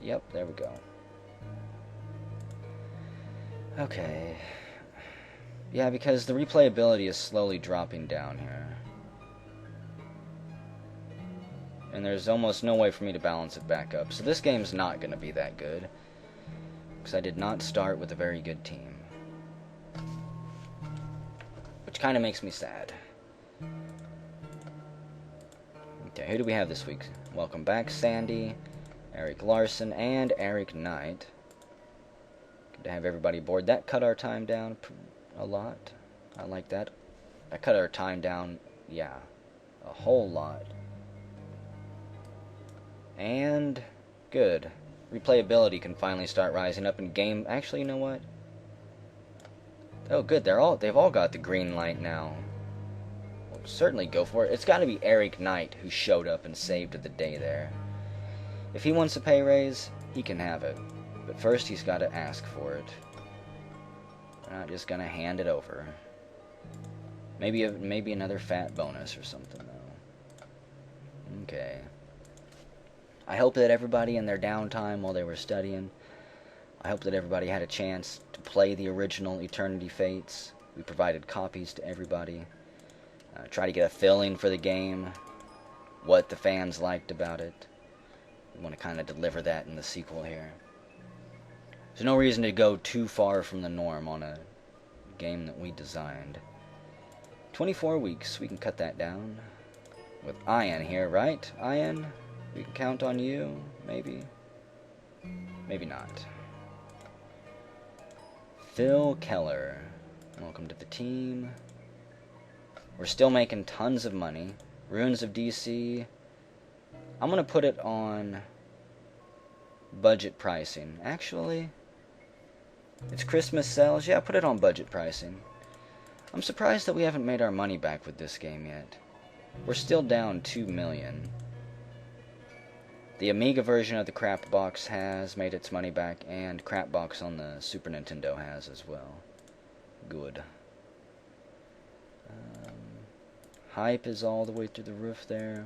Yep, there we go. Okay. Yeah, because the replayability is slowly dropping down here. and there's almost no way for me to balance it back up. So this game's not going to be that good, because I did not start with a very good team. Which kind of makes me sad. Okay, who do we have this week? Welcome back, Sandy, Eric Larson, and Eric Knight. Good to have everybody aboard. That cut our time down a lot. I like that. That cut our time down, yeah, a whole lot. And good. Replayability can finally start rising up in game. Actually, you know what? Oh, good. They've all got the green light now. We'll certainly go for it. It's got to be Eric Knight who showed up and saved the day there. If he wants a pay raise, he can have it. But first, he's got to ask for it. We're not just gonna hand it over. Maybe another fat bonus or something though. Okay. I hope that everybody in their downtime while they were studying, I hope that everybody had a chance to play the original Eternity Fates. We provided copies to everybody. Try to get a feeling for the game, what the fans liked about it. We want to kind of deliver that in the sequel here. There's no reason to go too far from the norm on a game that we designed. 24 weeks, we can cut that down. With Ian here, right? Ian? We can count on you, maybe? Maybe not. Phil Keller, welcome to the team. We're still making tons of money. Ruins of DC, I'm going to put it on budget pricing. Actually, it's Christmas sales. Yeah, put it on budget pricing. I'm surprised that we haven't made our money back with this game yet. We're still down $2 million. The Amiga version of the crap box has made its money back, and crap box on the Super Nintendo has as well. Good. Hype is all the way through the roof there.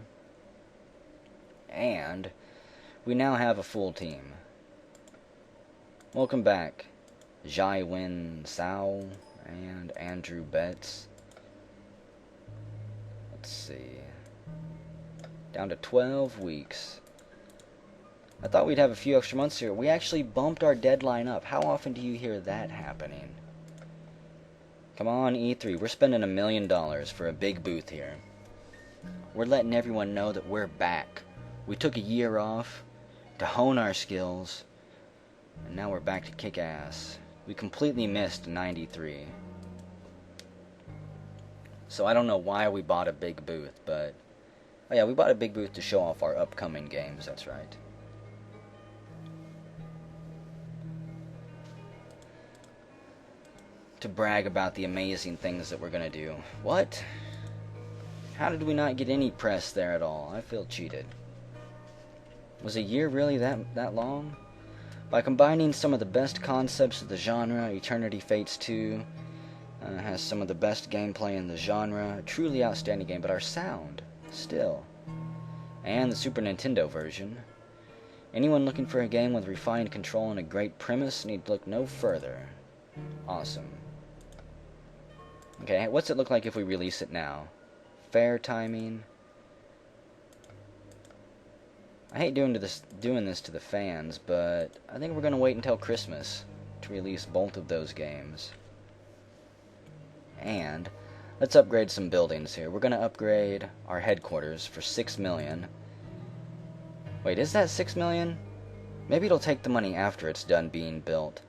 And we now have a full team. Welcome back, Jai Win Sao and Andrew Betts. Let's see. Down to 12 weeks. I thought we'd have a few extra months here. We actually bumped our deadline up. How often do you hear that happening? Come on, E3. We're spending $1 million for a big booth here. We're letting everyone know that we're back. We took a year off to hone our skills, and now we're back to kick ass. We completely missed 93. So I don't know why we bought a big booth, but... Oh yeah, we bought a big booth to show off our upcoming games, that's right. To brag about the amazing things that we're gonna do. What? How did we not get any press there at all? I feel cheated. Was a year really that long? By combining some of the best concepts of the genre, Eternity Fates 2 has some of the best gameplay in the genre, a truly outstanding game, but our sound, still. And the Super Nintendo version. Anyone looking for a game with refined control and a great premise need look no further. Awesome. Okay, what's it look like if we release it now? Fair timing. I hate doing this to the fans, but I think we're going to wait until Christmas to release both of those games. And let's upgrade some buildings here. We're going to upgrade our headquarters for $6 million. Wait, is that $6 million? Maybe it'll take the money after it's done being built.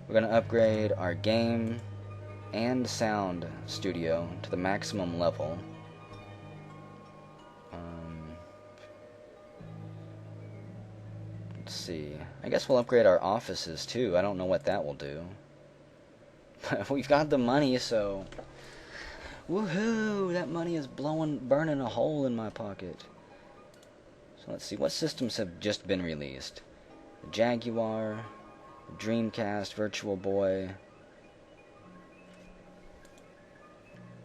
We're going to upgrade our game and sound studio to the maximum level. Let's see. I guess we'll upgrade our offices too. I don't know what that will do. We've got the money, so... Woohoo! That money is burning a hole in my pocket. So let's see. What systems have just been released? The Jaguar, the Dreamcast, Virtual Boy...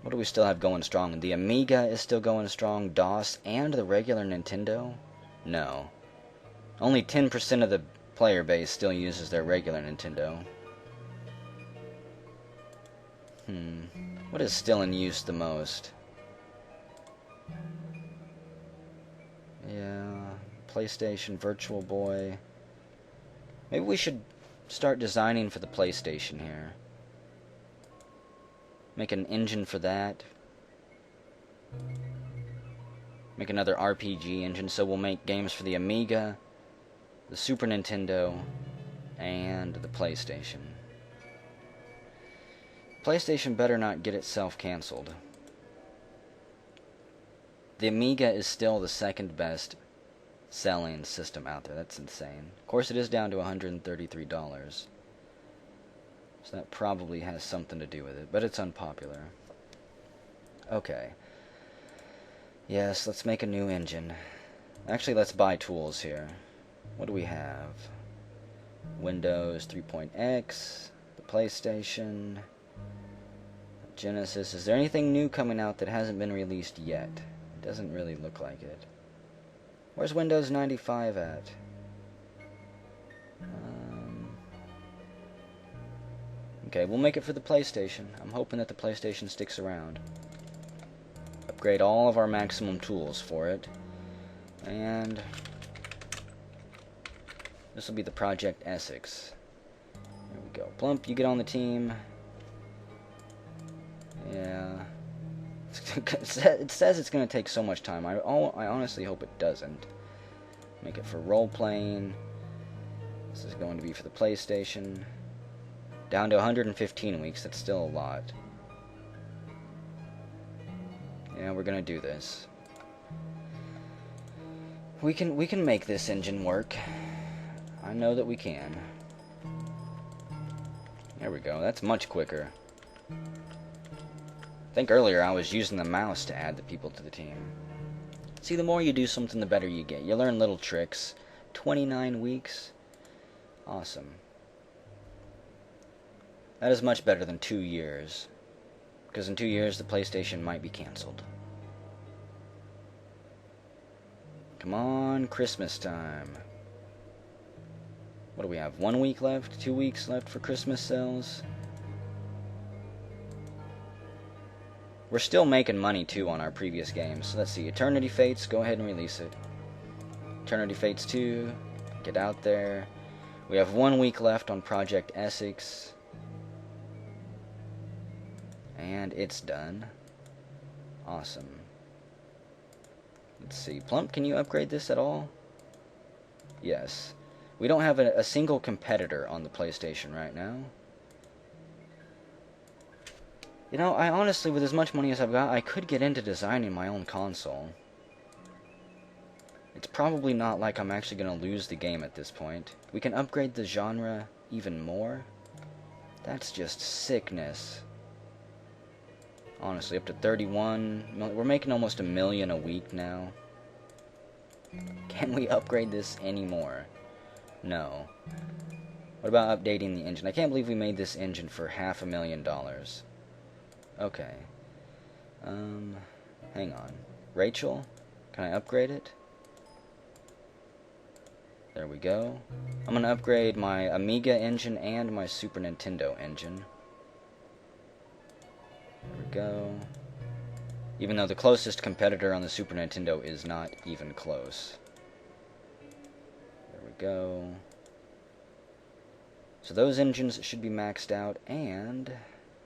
What do we still have going strong? The Amiga is still going strong. DOS and the regular Nintendo? No. Only 10% of the player base still uses their regular Nintendo. What is still in use the most? Yeah, PlayStation, Virtual Boy. Maybe we should start designing for the PlayStation here. Make an engine for that. Make another RPG engine, so we'll make games for the Amiga, the Super Nintendo, and the PlayStation. PlayStation better not get itself cancelled. The Amiga is still the second best selling system out there. That's insane. Of course, it is down to $133. So that probably has something to do with it, but it's unpopular. Okay. Yes, let's make a new engine. Actually, let's buy tools here. What do we have? Windows 3.x, the PlayStation, Genesis. Is there anything new coming out that hasn't been released yet? It doesn't really look like it. Where's Windows 95 at? Okay, we'll make it for the PlayStation. I'm hoping that the PlayStation sticks around. Upgrade all of our maximum tools for it. And this will be the Project Essex. There we go. Plump, you get on the team. Yeah. It says it's going to take so much time. I honestly hope it doesn't. Make it for role-playing. This is going to be for the PlayStation. Down to 115 weeks. That's still a lot. Yeah, we're going to do this. We can make this engine work. I know that we can. There we go. That's much quicker. I think earlier I was using the mouse to add the people to the team. See, the more you do something, the better you get. You learn little tricks. 29 weeks. Awesome. That is much better than 2 years. Because in 2 years, the PlayStation might be cancelled. Come on, Christmas time. What do we have? 1 week left? 2 weeks left for Christmas sales? We're still making money, too, on our previous games. So let's see. Eternity Fates, go ahead and release it. Eternity Fates 2, get out there. We have 1 week left on Project Essex. And it's done. Awesome. Let's see. Plump, can you upgrade this at all? Yes. We don't have a single competitor on the PlayStation right now. You know, I honestly, with as much money as I've got, I could get into designing my own console. It's probably not like I'm actually going to lose the game at this point. We can upgrade the genre even more. That's just sickness. Honestly, up to 31. We're making almost $1 million a week now. Can we upgrade this anymore? No. What about updating the engine? I can't believe we made this engine for $500,000. Okay. Hang on. Rachel? Can I upgrade it? There we go. I'm going to upgrade my Amiga engine and my Super Nintendo engine. There we go. Even though the closest competitor on the Super Nintendo is not even close. There we go. So those engines should be maxed out, and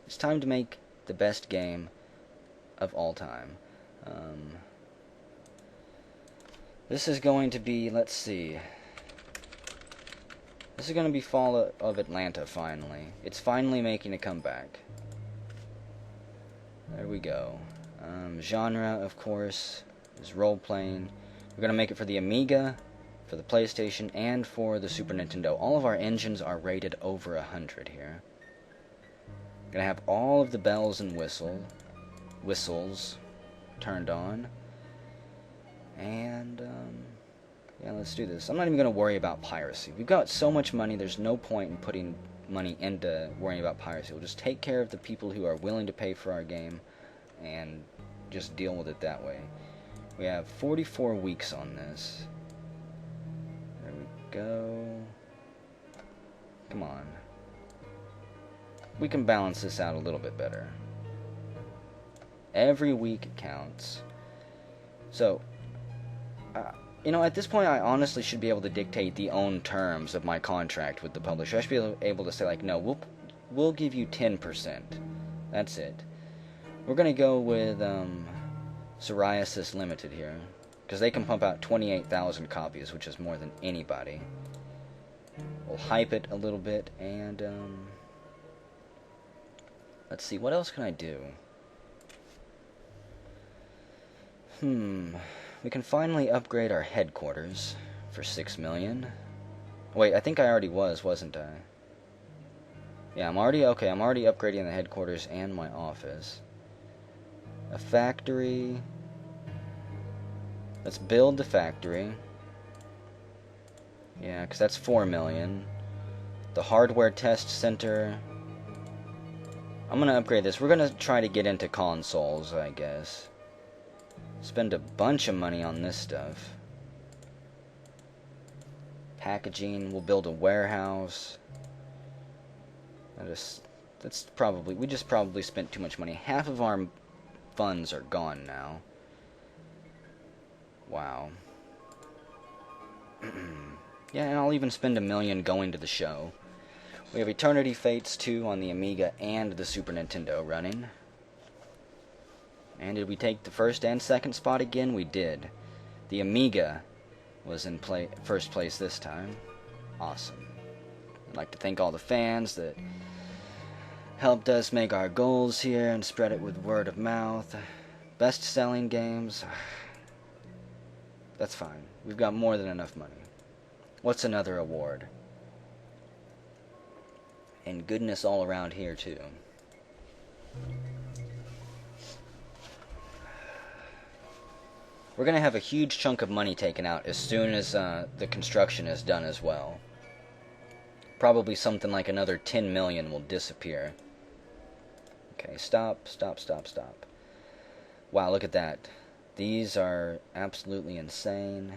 it's time to make the best game of all time. This is going to be, let's see. This is going to be Fall of Atlanta, finally. It's finally making a comeback. There we go. Genre, of course, is role-playing. We're going to make it for the Amiga, for the PlayStation, and for the Super Nintendo. All of our engines are rated over 100 here. We're going to have all of the bells and whistles turned on. And, yeah, let's do this. I'm not even going to worry about piracy. We've got so much money, there's no point in putting money into worrying about piracy. We'll just take care of the people who are willing to pay for our game and just deal with it that way. We have 44 weeks on this. There we go. Come on. We can balance this out a little bit better. Every week counts. So, You know, at this point, I honestly should be able to dictate the own terms of my contract with the publisher. I should be able to say, like, no, we'll give you 10%. That's it. We're gonna go with Psoriasis Limited here, because they can pump out 28,000 copies, which is more than anybody. We'll hype it a little bit, and let's see, what else can I do? We can finally upgrade our headquarters for 6 million. Wait, I think I already wasn't I? Yeah, I'm already upgrading the headquarters and my office. A factory. Let's build the factory. Yeah, because that's 4 million. The hardware test center. I'm going to upgrade this. We're going to try to get into consoles, I guess. Spend a bunch of money on this stuff. Packaging. We'll build a warehouse. We just probably spent too much money. Half of our funds are gone now. Wow. Yeah, and I'll even spend $1 million going to the show. We have Eternity Fates 2 on the Amiga and the Super Nintendo running. And did we take the first and second spot again? We did. The Amiga was in first place this time. Awesome. I'd like to thank all the fans that helped us make our goals here and spread it with word of mouth. Best-selling games. That's fine. We've got more than enough money. What's another award? And goodness all around here, too. We're going to have a huge chunk of money taken out as soon as the construction is done as well. Probably something like another 10 million will disappear. Okay, stop. Wow, look at that. These are absolutely insane.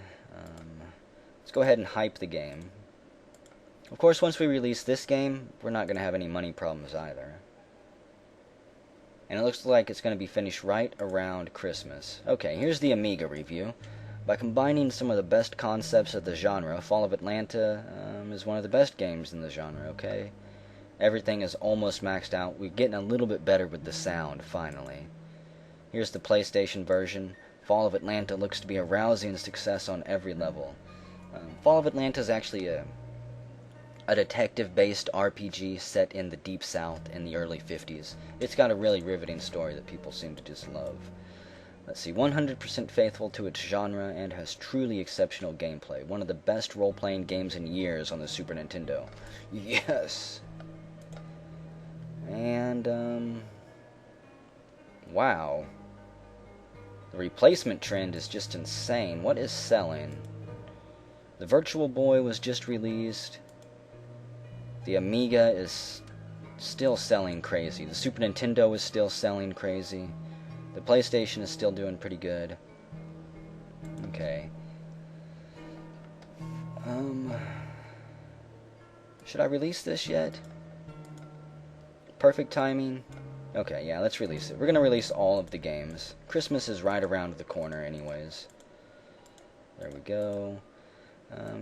Let's go ahead and hype the game. Of course, once we release this game, we're not going to have any money problems either. And it looks like it's going to be finished right around Christmas. Okay, here's the Amiga review. By combining some of the best concepts of the genre, Fall of Atlanta is one of the best games in the genre, okay? Everything is almost maxed out. We're getting a little bit better with the sound, finally. Here's the PlayStation version. Fall of Atlanta looks to be a rousing success on every level. Fall of Atlanta is actually a detective-based RPG set in the Deep South in the early 50s. It's got a really riveting story that people seem to just love. Let's see, 100% faithful to its genre and has truly exceptional gameplay. One of the best role-playing games in years on the Super Nintendo. Yes! And, wow. The replacement trend is just insane. What is selling? The Virtual Boy was just released. The Amiga is still selling crazy. The Super Nintendo is still selling crazy. The PlayStation is still doing pretty good. Okay. Should I release this yet? Perfect timing? Okay, yeah, let's release it. We're gonna release all of the games. Christmas is right around the corner anyways. There we go.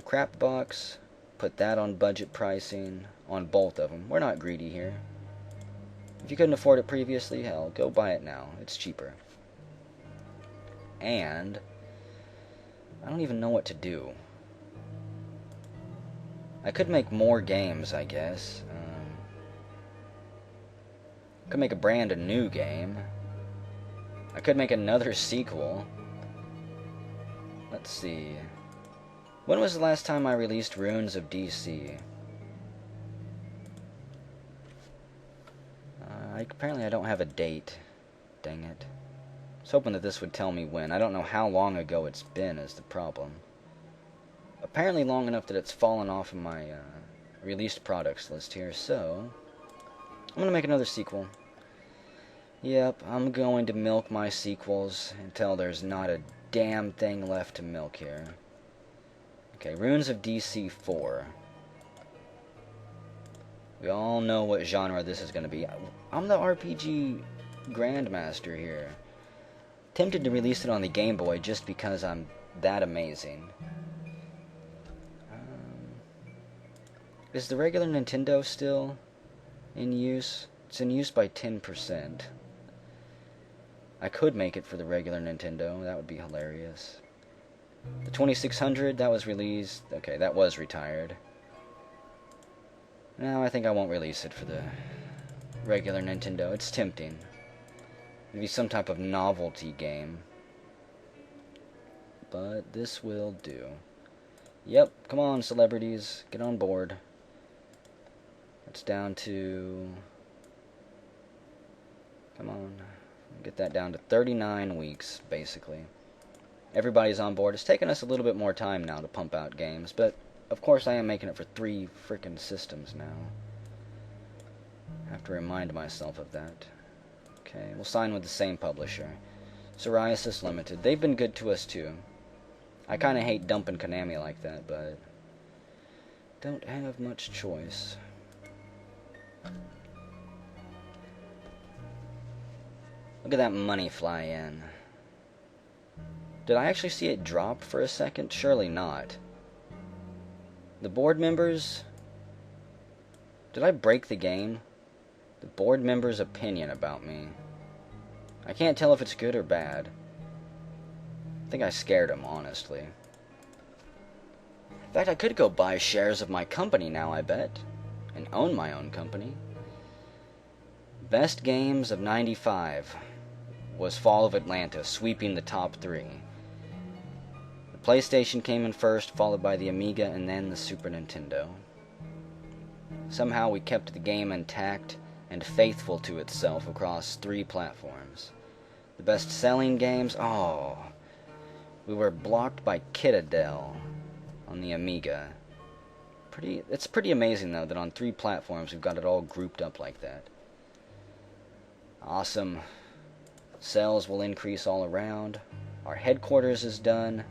Crap box. Put that on budget pricing on both of them. We're not greedy here. If you couldn't afford it previously, hell, go buy it now. It's cheaper. And I don't even know what to do. I could make more games, I guess. Could make a brand new game. I could make another sequel. Let's see. When was the last time I released Ruins of DC? Apparently I don't have a date. Dang it. I was hoping that this would tell me when. I don't know how long ago it's been is the problem. Apparently long enough that it's fallen off of my released products list here, so I'm going to make another sequel. Yep, I'm going to milk my sequels until there's not a damn thing left to milk here. Okay, Ruins of DC 4. We all know what genre this is going to be. I'm the RPG Grandmaster here. Tempted to release it on the Game Boy just because I'm that amazing. Is the regular Nintendo still in use? It's in use by 10%. I could make it for the regular Nintendo. That would be hilarious. The 2600, that was released. Okay, that was retired. No, I think I won't release it for the regular Nintendo. It's tempting. It'd be some type of novelty game. But this will do. Yep, come on, celebrities. Get on board. It's down to... Come on. Get that down to 39 weeks, basically. Everybody's on board. It's taken us a little bit more time now to pump out games, but of course I am making it for 3 frickin' systems now. I have to remind myself of that. Okay, we'll sign with the same publisher. Psoriasis Limited. They've been good to us too. I kinda hate dumping Konami like that, but don't have much choice. Look at that money fly in. Did I actually see it drop for a second? Surely not. The board members... Did I break the game? The board members' opinion about me. I can't tell if it's good or bad. I think I scared him, honestly. In fact, I could go buy shares of my company now, I bet. And own my own company. Best games of 95 was Fall of Atlanta, sweeping the top 3. The PlayStation came in first, followed by the Amiga, and then the Super Nintendo. Somehow we kept the game intact and faithful to itself across 3 platforms. The best-selling games, we were blocked by Citadel on the Amiga. It's pretty amazing, though, that on 3 platforms we've got it all grouped up like that. Awesome. Sales will increase all around. Our headquarters is done.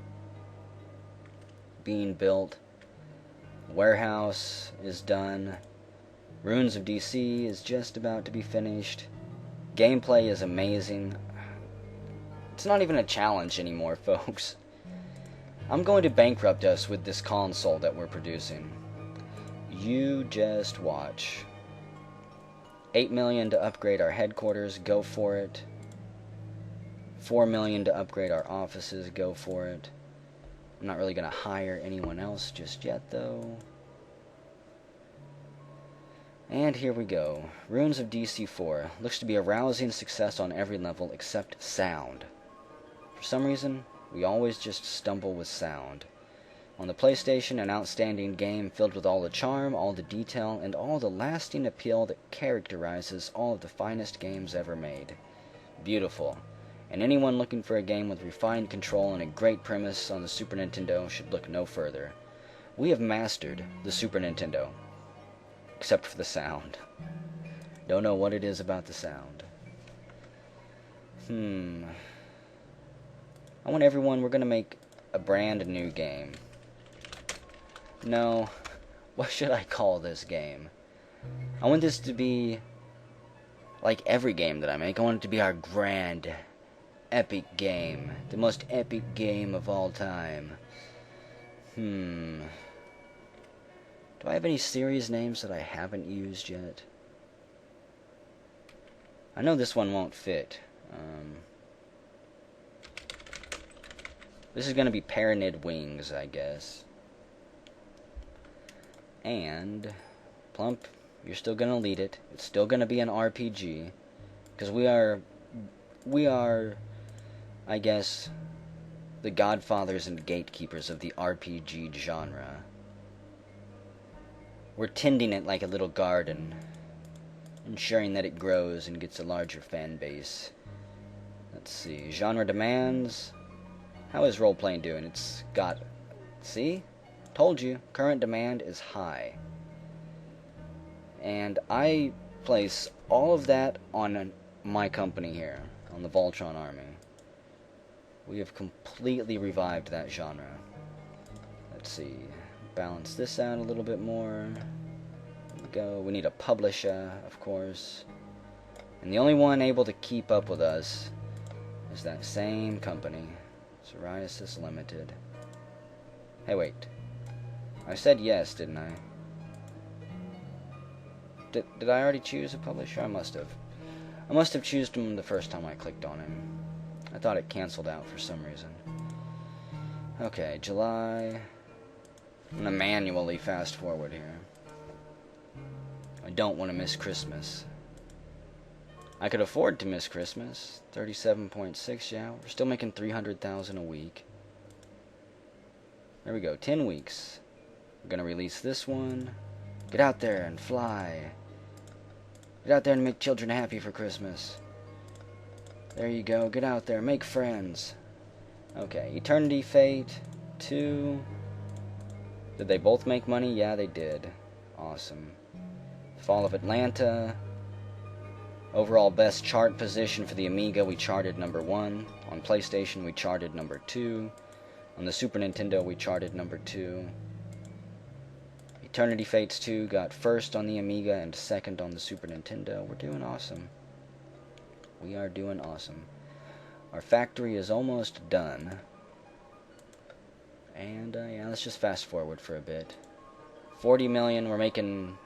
Being built. Warehouse is done. Ruins of DC is just about to be finished. Gameplay is amazing. It's not even a challenge anymore, folks. I'm going to bankrupt us with this console that we're producing. You just watch. $8 million to upgrade our headquarters, go for it. $4 million to upgrade our offices, go for it. I'm not really going to hire anyone else just yet, though. And here we go. Ruins of DC4. Looks to be a rousing success on every level except sound. For some reason, we always just stumble with sound. On the PlayStation, an outstanding game filled with all the charm, all the detail, and all the lasting appeal that characterizes all of the finest games ever made. Beautiful. And anyone looking for a game with refined control and a great premise on the Super Nintendo should look no further. We have mastered the Super Nintendo. Except for the sound. Don't know what it is about the sound. I want everyone, we're going to make a brand new game. No, what should I call this game? I want this to be like every game that I make. I want it to be our grand, epic game. The most epic game of all time. Do I have any series names that I haven't used yet? I know this one won't fit. This is going to be Paranid Wings, I guess. And Plump, you're still going to lead it. It's still going to be an RPG. Because we are, I guess, the godfathers and gatekeepers of the RPG genre. We're tending it like a little garden, ensuring that it grows and gets a larger fan base. Let's see, genre demands. How is role-playing doing? It's got, see? Told you, current demand is high. And I place all of that on my company here, on the Voltron Army. We have completely revived that genre. Let's see, balance this out a little bit more. There we go. We need a publisher, of course. And the only one able to keep up with us is that same company. Psoriasis Limited. Hey, wait. I said yes, didn't I? Did I already choose a publisher? I must have. I must have chosen him the first time I clicked on him. I thought it canceled out for some reason. Okay, July. I'm gonna manually fast forward here. I don't want to miss Christmas. I could afford to miss Christmas. 37.6, yeah. We're still making 300,000 a week. There we go, 10 weeks. We're gonna release this one. Get out there and fly. Get out there and make children happy for Christmas. There you go, get out there, make friends. Okay, Eternity Fate 2. Did they both make money? Yeah, they did. Awesome. Fall of Atlanta. Overall best chart position for the Amiga, we charted number 1. On PlayStation, we charted number 2. On the Super Nintendo, we charted number 2. Eternity Fates 2 got first on the Amiga and second on the Super Nintendo. We're doing awesome. We are doing awesome. Our factory is almost done. And, yeah, let's just fast forward for a bit. 40 million, we're making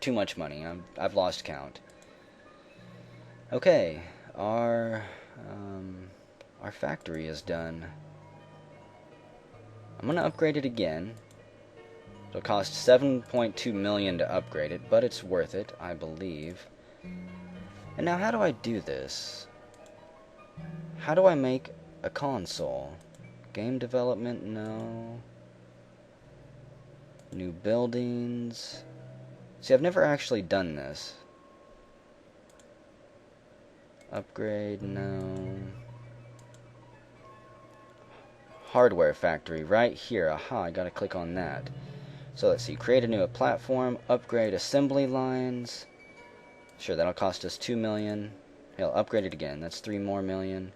too much money. I've lost count. Okay, our factory is done. I'm gonna upgrade it again. It'll cost 7.2 million to upgrade it, but it's worth it, I believe. And now, how do I do this? How do I make a console? Game development, no. New buildings. See, I've never actually done this. Upgrade, no. Hardware factory, right here. Aha, I gotta click on that. So let's see, create a new platform, upgrade assembly lines. Sure, that'll cost us 2 million. Hell, upgrade it again, that's 3 more million.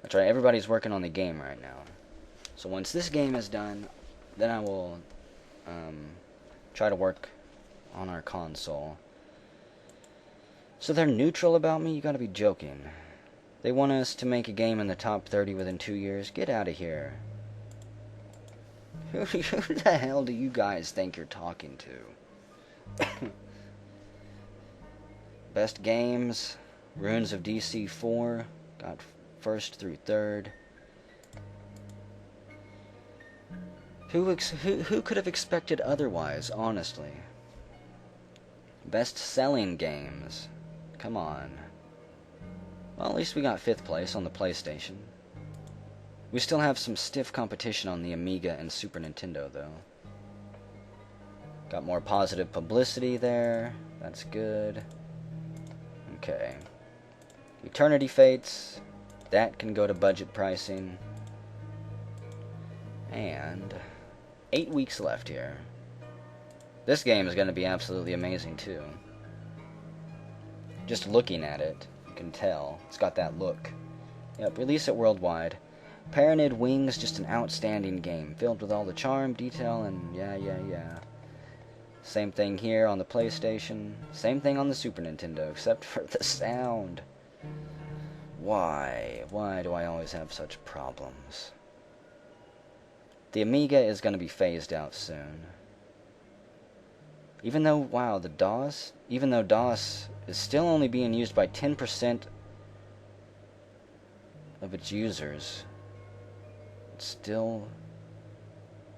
That's right, everybody's working on the game right now. So once this game is done, then I will try to work on our console. So they're neutral about me? You gotta be joking. They want us to make a game in the top 30 within 2 years? Get out of here. Who the hell do you guys think you're talking to? Best games, Ruins of DC 4, got first through third. Who could have expected otherwise, honestly? Best-selling games. Come on. Well, at least we got 5th place on the PlayStation. We still have some stiff competition on the Amiga and Super Nintendo, though. Got more positive publicity there. That's good. Okay. Eternity Fates. That can go to budget pricing. And 8 weeks left here. This game is going to be absolutely amazing, too. Just looking at it, you can tell. It's got that look. Yep, release it worldwide. Paranid Wings, just an outstanding game, filled with all the charm, detail, and yeah. Same thing here on the PlayStation. Same thing on the Super Nintendo, except for the sound. Why? Why do I always have such problems? The Amiga is going to be phased out soon. Even though, wow, the DOS, even though DOS is still only being used by 10% of its users, it's still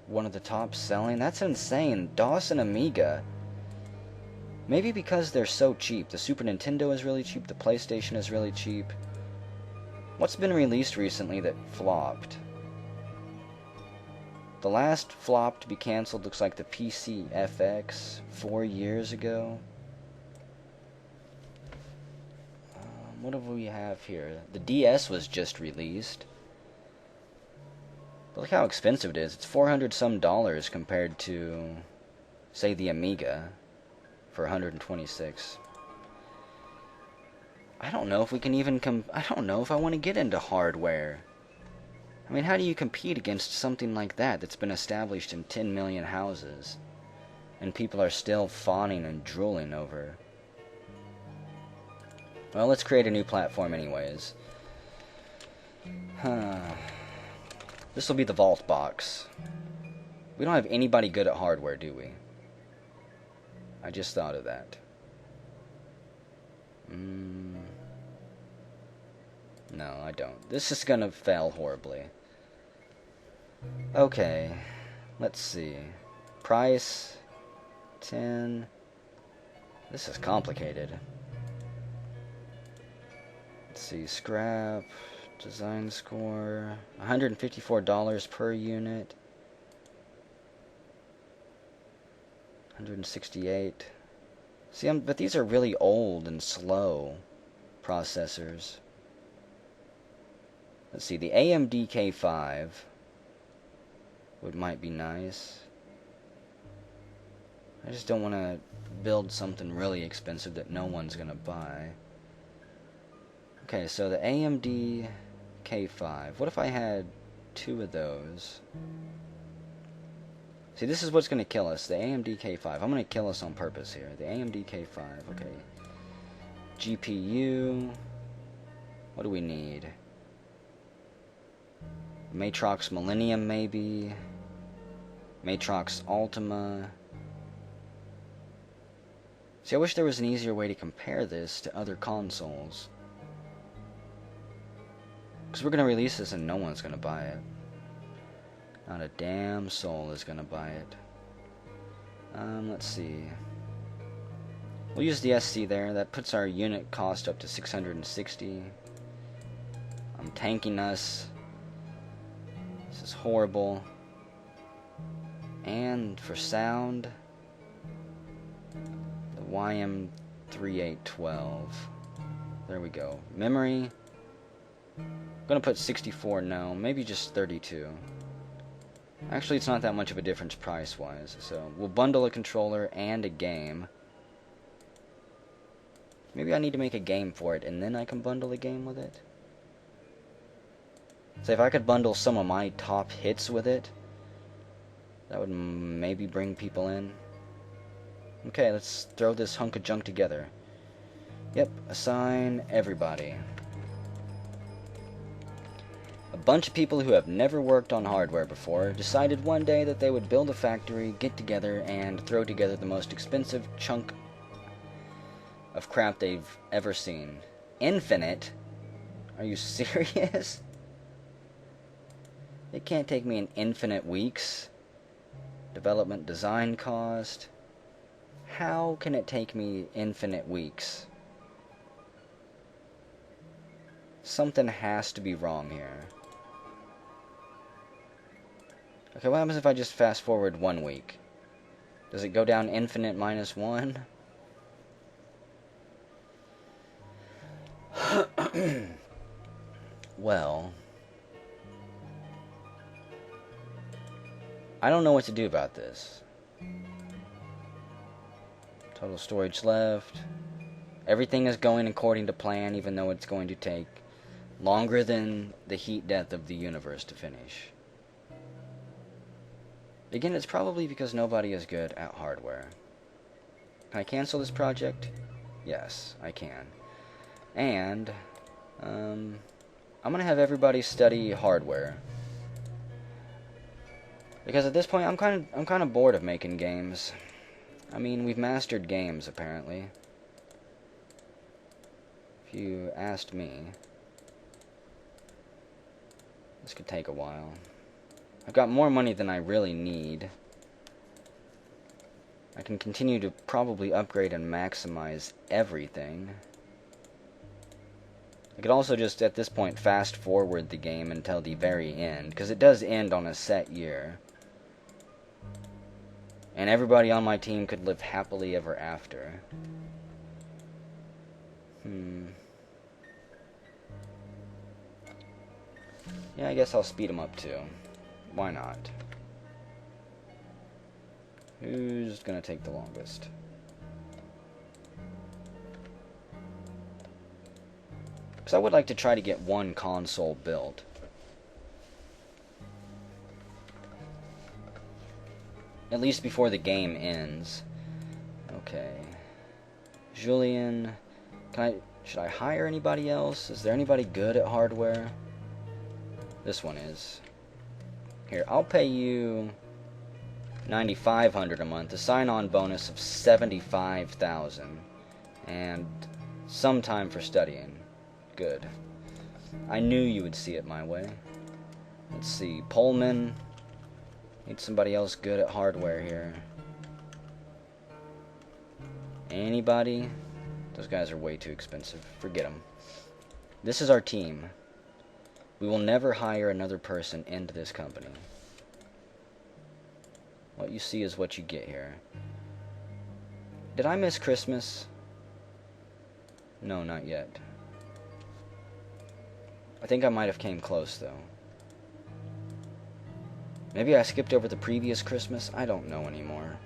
one of the top selling. That's insane. DOS and Amiga. Maybe because they're so cheap. The Super Nintendo is really cheap. The PlayStation is really cheap. What's been released recently that flopped? The last flop to be cancelled looks like the PC FX 4 years ago. What do we have here? The DS was just released. But look how expensive it is. It's $400 some compared to, say, the Amiga for 126. I don't know if we can even I don't know if I want to get into hardware. I mean, how do you compete against something like that that's been established in 10 million houses and people are still fawning and drooling over? Well, let's create a new platform anyways. Huh. This will be the vault box. We don't have anybody good at hardware, do we? I just thought of that. No, I don't. This is gonna fail horribly. Okay. Let's see. Price. 10. This is complicated. Let's see. Scrap. Design score. $154 per unit. 168. See, but these are really old and slow processors. Let's see, the AMD K5 might be nice. I just don't want to build something really expensive that no one's going to buy. Okay, so the AMD K5. What if I had 2 of those? See, this is what's going to kill us. The AMD K5. I'm going to kill us on purpose here. The AMD K5. Okay. GPU. What do we need? Matrox Millennium, maybe. Matrox Ultima. See, I wish there was an easier way to compare this to other consoles. Because we're going to release this and no one's going to buy it. Not a damn soul is going to buy it. Let's see. We'll use the SC there. That puts our unit cost up to 660. I'm tanking us. This is horrible. And for sound, the YM3812. There we go. Memory. I'm going to put 64, no. Maybe just 32. Actually, it's not that much of a difference price-wise. So, we'll bundle a controller and a game. Maybe I need to make a game for it, and then I can bundle a game with it. So if I could bundle some of my top hits with it, that would maybe bring people in. Okay, let's throw this hunk of junk together. Yep, assign everybody. A bunch of people who have never worked on hardware before decided one day that they would build a factory, get together, and throw together the most expensive chunk of crap they've ever seen. Infinite? Are you serious? It can't take me an infinite weeks. Development design cost. How can it take me infinite weeks? Something has to be wrong here. Okay, what happens if I just fast forward 1 week? Does it go down infinite minus 1? Well, I don't know what to do about this. Total storage left. Everything is going according to plan, even though it's going to take longer than the heat death of the universe to finish. Again, it's probably because nobody is good at hardware. Can I cancel this project? Yes, I can. And I'm gonna have everybody study hardware, because at this point I'm kind of bored of making games. I mean, we've mastered games apparently. If you asked me, this could take a while. I've got more money than I really need. I can continue to probably upgrade and maximize everything. I could also just, at this point, fast forward the game until the very end, because it does end on a set year. And everybody on my team could live happily ever after. Yeah, I guess I'll speed them up too. Why not? Who's gonna take the longest? Because I would like to try to get one console built. At least before the game ends. Okay. Julian. Should I hire anybody else? Is there anybody good at hardware? This one is. Here, I'll pay you $9,500 a month, a sign-on bonus of $75,000, and some time for studying. Good. I knew you would see it my way. Let's see, Pullman. Need somebody else good at hardware here. Anybody? Those guys are way too expensive. Forget them. This is our team. We will never hire another person into this company. What you see is what you get here. Did I miss Christmas? No, not yet. I think I might have came close, though. Maybe I skipped over the previous Christmas? I don't know anymore.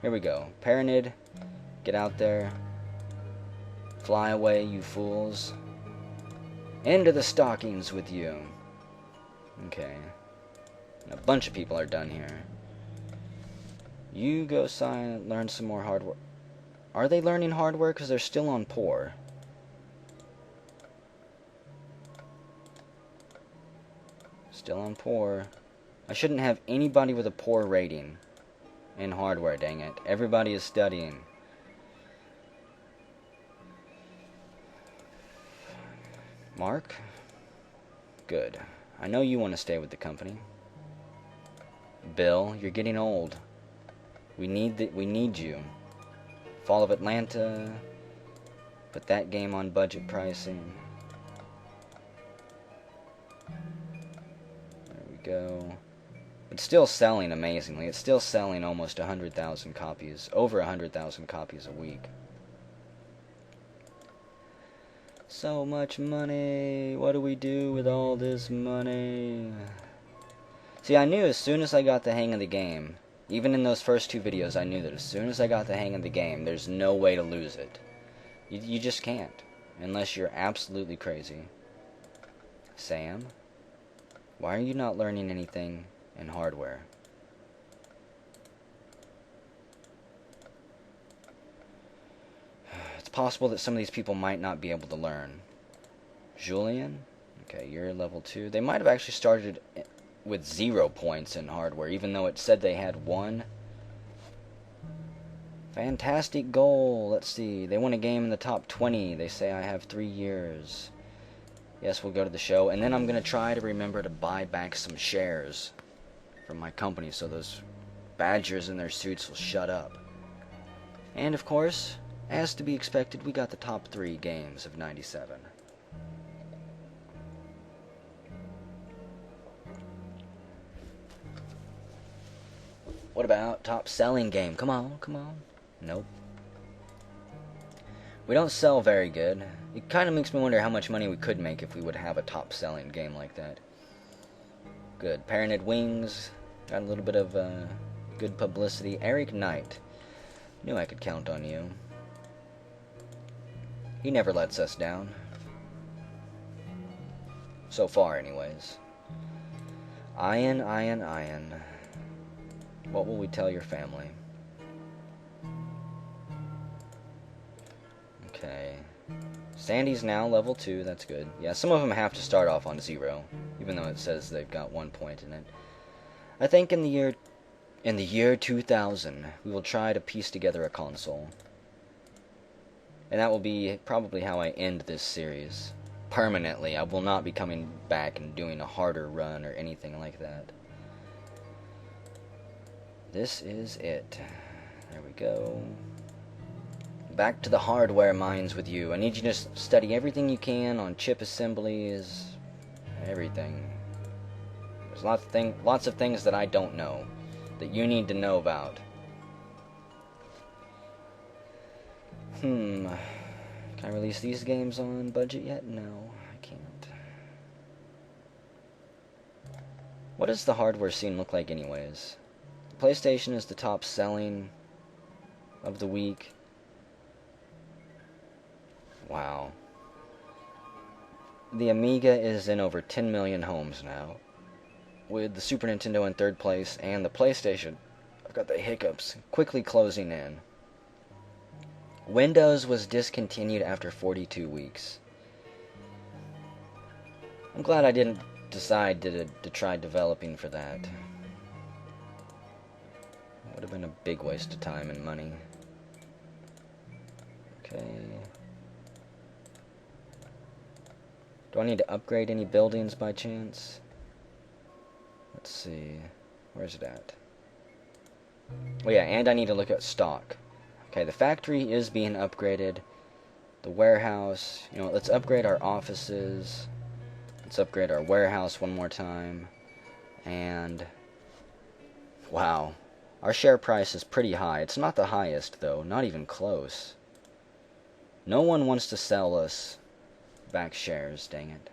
Here we go. Paranid, get out there. Fly away, you fools. Into the stockings with you. Okay. A bunch of people are done here. You go learn some more hardware. Are they learning hardware? Because they're still on poor. Still on poor. I shouldn't have anybody with a poor rating in hardware, dang it. Everybody is studying. Mark? Good. I know you want to stay with the company. Bill, you're getting old. We need you. Fall of Atlanta. Put that game on budget pricing. There we go. It's still selling amazingly. It's still selling almost 100,000 copies. Over 100,000 copies a week. So much money. What do we do with all this money? See, I knew as soon as I got the hang of the game, even in those first two videos, I knew that as soon as I got the hang of the game, there's no way to lose it. You just can't. Unless you're absolutely crazy. Sam? Why are you not learning anything in hardware? It's possible that some of these people might not be able to learn. Julian? Okay, you're level 2. They might have actually started with 0 points in hardware, even though it said they had 1. Fantastic goal. Let's see. They won a game in the top 20. They say I have 3 years. Yes, we'll go to the show. And then I'm going to try to remember to buy back some shares from my company so those badgers in their suits will shut up. And, of course, as to be expected, we got the top 3 games of 97. What about top selling game? Come on, come on. Nope. We don't sell very good. It kind of makes me wonder how much money we could make if we would have a top selling game like that. Good. Paranid Wings. Got a little bit of good publicity. Eric Knight. Knew I could count on you. He never lets us down. So far, anyways. Ian. What will we tell your family? Okay. Sandy's now level 2, that's good. Yeah, some of them have to start off on 0, even though it says they've got 1 point in it. I think in the year 2000, we will try to piece together a console. And that will be probably how I end this series. Permanently. I will not be coming back and doing a harder run or anything like that. This is it. There we go. Back to the hardware mines with you. I need you to study everything you can on chip assemblies, everything. There's lots of things that I don't know that you need to know about. Can I release these games on budget yet? No, I can't. What does the hardware scene look like anyways? PlayStation is the top selling of the week. Wow. The Amiga is in over 10 million homes now, with the Super Nintendo in 3rd place, and the PlayStation, I've got the hiccups, quickly closing in. Windows was discontinued after 42 weeks. I'm glad I didn't decide to try developing for that. Would have been a big waste of time and money. Okay. Do I need to upgrade any buildings by chance? Let's see. Where's it at? Oh yeah, and I need to look at stock. Okay, the factory is being upgraded. The warehouse, you know, let's upgrade our offices. Let's upgrade our warehouse one more time. And wow, our share price is pretty high. It's not the highest though, not even close. No one wants to sell us back shares, dang it.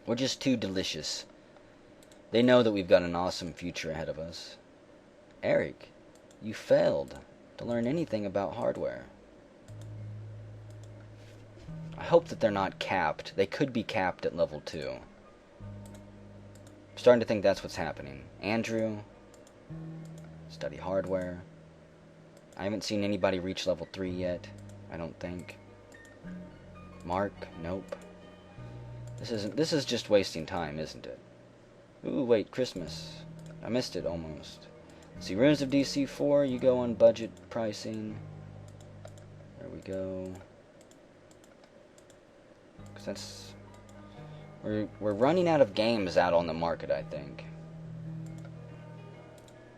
We're just too delicious. They know that we've got an awesome future ahead of us. Eric, you failed to learn anything about hardware. I hope that they're not capped. They could be capped at level 2. I'm starting to think that's what's happening. Andrew, study hardware. I haven't seen anybody reach level 3 yet, I don't think. Mark, nope. This is just wasting time, isn't it? Ooh, wait, Christmas. I missed it almost. See, Runes of DC 4, you go on budget pricing. There we go. Cause that's... We're running out of games out on the market, I think.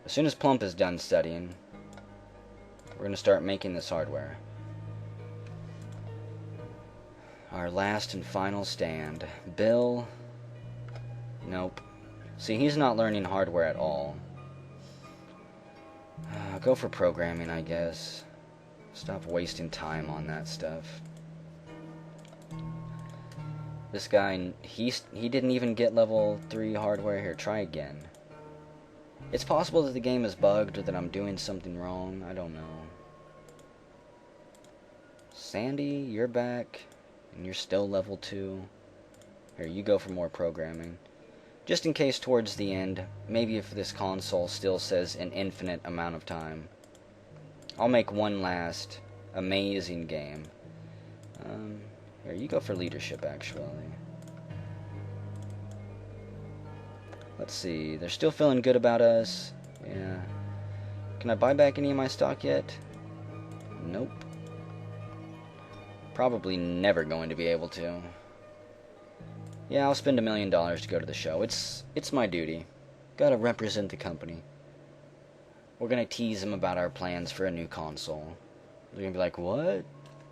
As soon as Plump is done studying, we're going to start making this hardware. Our last and final stand. Bill. Nope. See, he's not learning hardware at all. Go for programming, I guess. Stop wasting time on that stuff. This guy, he didn't even get level 3 hardware. Here, try again. It's possible that the game is bugged or that I'm doing something wrong. I don't know. Sandy, you're back. And you're still level 2. Here, you go for more programming. Just in case towards the end, maybe if this console still says an infinite amount of time, I'll make one last amazing game. Here, you go for leadership, actually. Let's see, they're still feeling good about us. Yeah. Can I buy back any of my stock yet? Nope. Probably never going to be able to. Yeah, I'll spend $1 million to go to the show. It's my duty. Gotta represent the company. We're gonna tease them about our plans for a new console. They're gonna be like, what?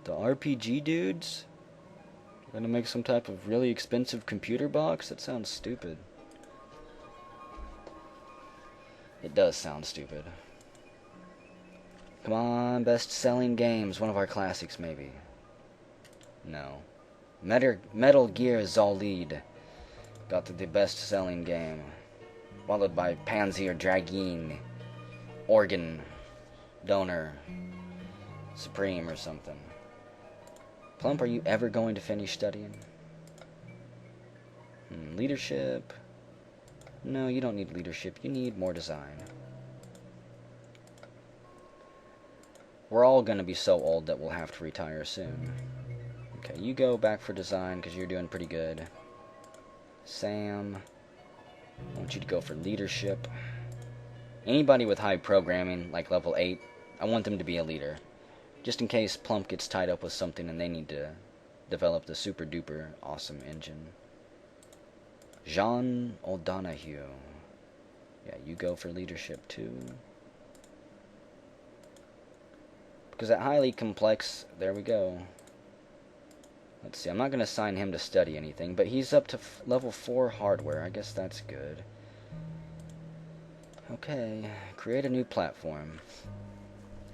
The RPG dudes? Gonna make some type of really expensive computer box? That sounds stupid. It does sound stupid. Come on, best-selling games. One of our classics, maybe. No. Metal Gear Solid got the best-selling game, followed by Panzer Dragoon, Organ Donor Supreme or something. Plump, are you ever going to finish studying? Leadership? No, you don't need leadership. You need more design. We're all going to be so old that we'll have to retire soon. Okay, you go back for design because you're doing pretty good. Sam, I want you to go for leadership. Anybody with high programming, like level 8, I want them to be a leader. Just in case Plump gets tied up with something and they need to develop the super duper awesome engine. John O'Donoghue. Yeah, you go for leadership too. Because at highly complex, there we go. Let's see, I'm not going to assign him to study anything, but he's up to level 4 hardware. I guess that's good. Okay, create a new platform.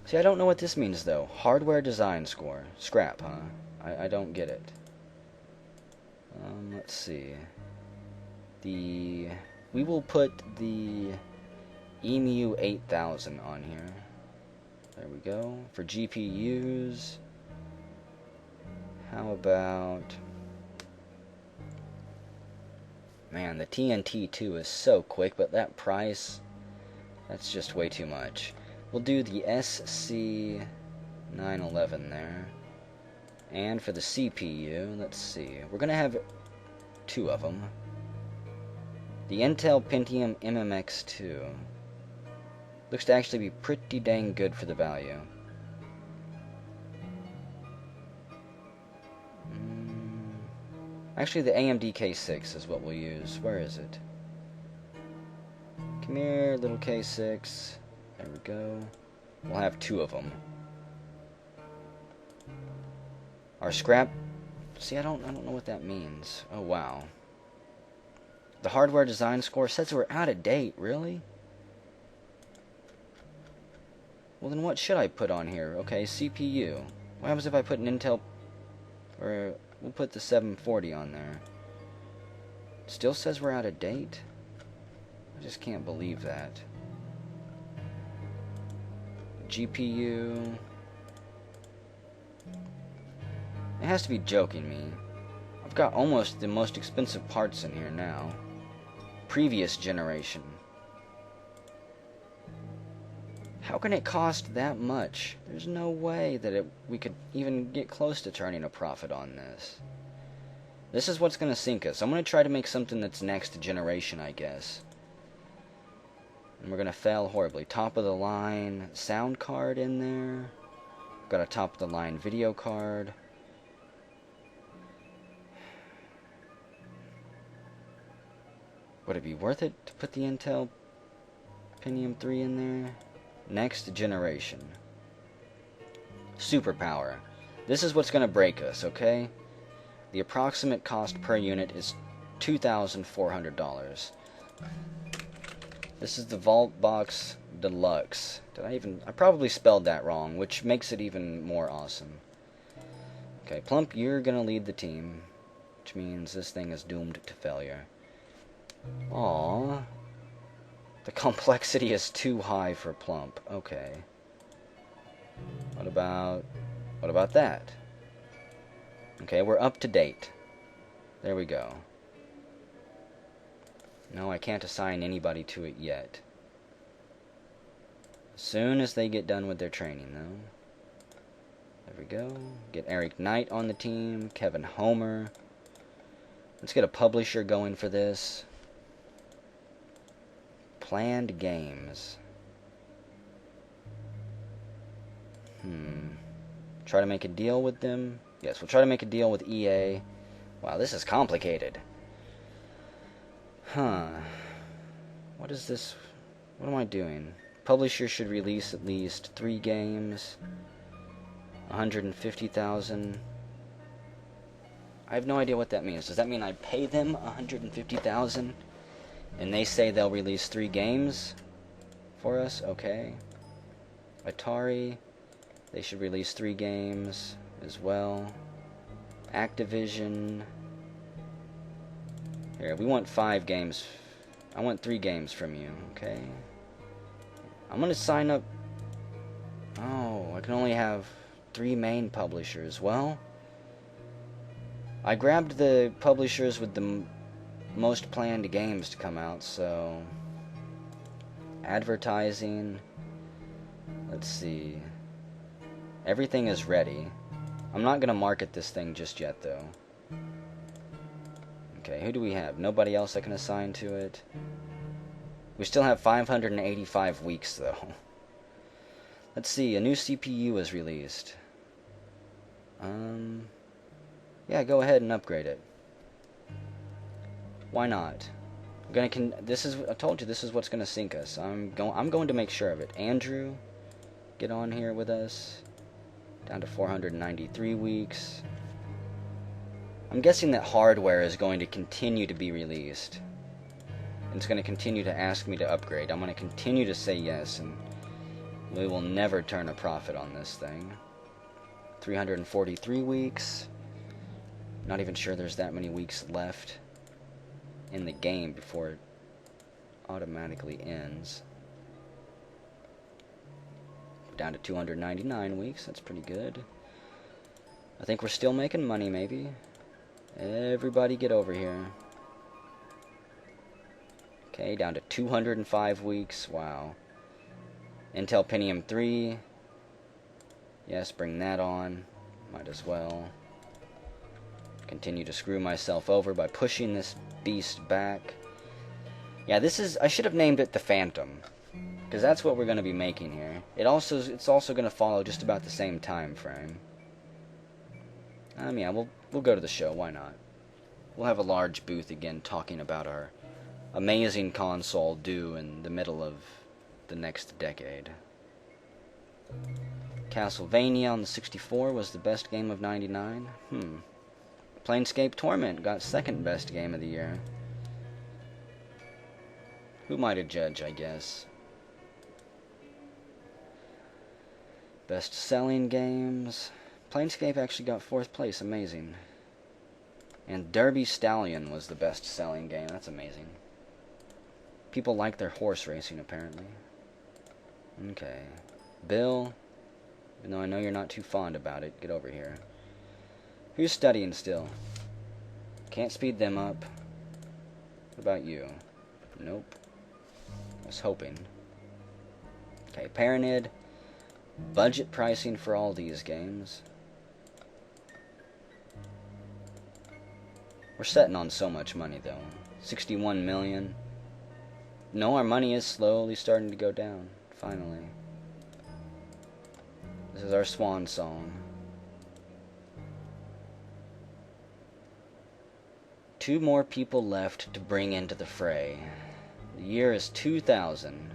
See, I don't know what this means, though. Hardware design score. Scrap, huh? I don't get it. Let's see. We will put the EMU 8000 on here. There we go. For GPUs... How about... Man, the TNT2 is so quick, but that price, that's just way too much. We'll do the SC911 there. And for the CPU, let's see. We're going to have 2 of them. The Intel Pentium MMX2 looks to actually be pretty dang good for the value. Actually, the AMD K6 is what we'll use. Where is it? Come here, little K6. There we go. We'll have 2 of them. Our scrap... See, I don't know what that means. Oh, wow. The hardware design score says we're out of date. Really? Well, then what should I put on here? Okay, CPU. What happens if I put an Intel... Or... We'll put the 740 on there. Still says we're out of date? I just can't believe that. GPU... It has to be joking me. I've got almost the most expensive parts in here now. Previous generation. How can it cost that much? There's no way that we could even get close to turning a profit on this. This is what's going to sink us. I'm going to try to make something that's next generation, I guess. And we're going to fail horribly. Top of the line sound card in there. Got a top of the line video card. Would it be worth it to put the Intel Pentium 3 in there? Next generation. Superpower. This is what's going to break us, okay? The approximate cost per unit is $2,400. This is the Vault Box Deluxe. I probably spelled that wrong, which makes it even more awesome. Okay, Plump, you're going to lead the team, which means this thing is doomed to failure. Aww. The complexity is too high for Plump. Okay. What about that? Okay, we're up to date. There we go. No, I can't assign anybody to it yet. As soon as they get done with their training, though. There we go. Get Eric Knight on the team. Kevin Homer. Let's get a publisher going for this. Planned games. Try to make a deal with them. Yes, we'll try to make a deal with EA. Wow, this is complicated. What is this? What am I doing? Publisher should release at least 3 games. 150,000. I have no idea what that means. Does that mean I pay them 150,000? And they say they'll release 3 games for us? Okay. Atari, they should release 3 games as well. Activision. Here, we want 5 games. I want 3 games from you, okay? I'm gonna sign up. Oh, I can only have 3 main publishers. Well, I grabbed the publishers with the most planned games to come out, so advertising, let's see, everything is ready. I'm not gonna market this thing just yet though. Okay, who do we have? Nobody else I can assign to it. We still have 585 weeks though. Let's see, a new CPU is released. Yeah, go ahead and upgrade it. Why not? I told you this is what's gonna sink us. I'm going to make sure of it. Andrew, get on here with us. Down to 493 weeks. I'm guessing that hardware is going to continue to be released. And it's going to continue to ask me to upgrade. I'm going to continue to say yes, and we will never turn a profit on this thing. 343 weeks. Not even sure there's that many weeks left in the game before it automatically ends. Down to 299 weeks. That's pretty good. I think we're still making money, maybe. Everybody get over here. Okay, down to 205 weeks. Wow. Intel Pentium 3. Yes, bring that on. Might as well. Continue to screw myself over by pushing this beast back. Yeah, this is... I should have named it the Phantom, because that's what we're going to be making here. It's also going to follow just about the same time frame. Yeah, we'll go to the show. Why not? We'll have a large booth again talking about our amazing console due in the middle of the next decade. Castlevania on the 64 was the best game of '99. Planescape Torment got second best game of the year. Who am I to judge, I guess? Best selling games. Planescape actually got 4th place. Amazing. And Derby Stallion was the best selling game. That's amazing. People like their horse racing, apparently. Okay. Bill, even though I know you're not too fond about it, get over here. Who's studying still? Can't speed them up. What about you? Nope. I was hoping. Okay, Paranid. Budget pricing for all these games. We're setting on so much money, though. 61 million. No, our money is slowly starting to go down. Finally. This is our swan song. 2 more people left to bring into the fray. The year is 2000.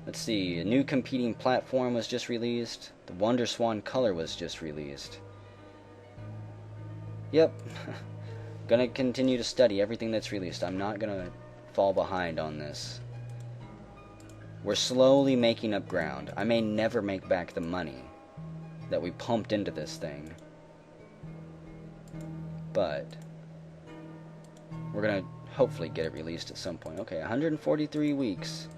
Let's see, a new competing platform was just released. The Wonder Swan color was just released. Yep. Gonna continue to study everything that's released. I'm not gonna fall behind on this. We're slowly making up ground. I may never make back the money that we pumped into this thing, but we're gonna hopefully get it released at some point. Okay, 143 weeks.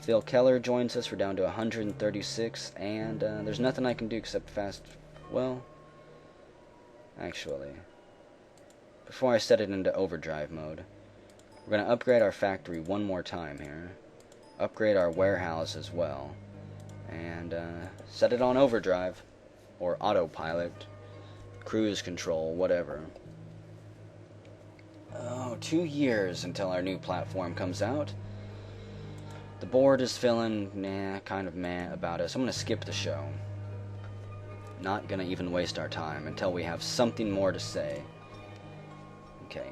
Phil Keller joins us. We're down to 136, and there's nothing I can do except fast. Well, actually, before I set it into overdrive mode, we're going to upgrade our factory one more time here. Upgrade our warehouse as well. And set it on overdrive. Or autopilot. Cruise control, whatever. Oh, 2 years until our new platform comes out. The board is feeling, kind of meh about us. I'm going to skip the show. Not going to even waste our time until we have something more to say. Okay,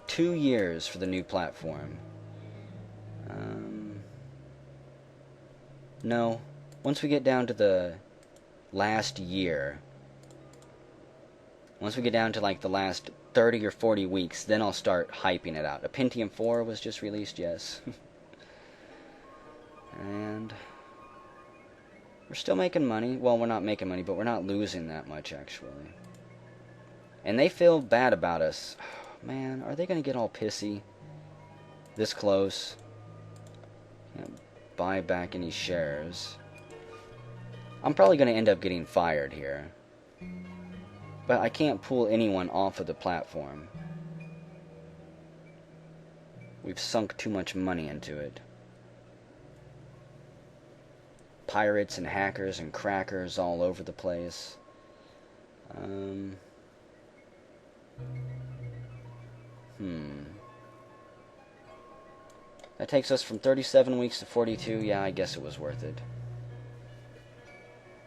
2 years for the new platform. No, once we get down to the last year, once we get down to like the last 30 or 40 weeks, then I'll start hyping it out. A Pentium 4 was just released, yes. And we're still making money. Well, we're not making money, but we're not losing that much, actually. And they feel bad about us. Man, are they going to get all pissy? This close. Can't buy back any shares. I'm probably going to end up getting fired here. But I can't pull anyone off of the platform. We've sunk too much money into it. Pirates and hackers and crackers all over the place. That takes us from 37 weeks to 42. Yeah, I guess it was worth it.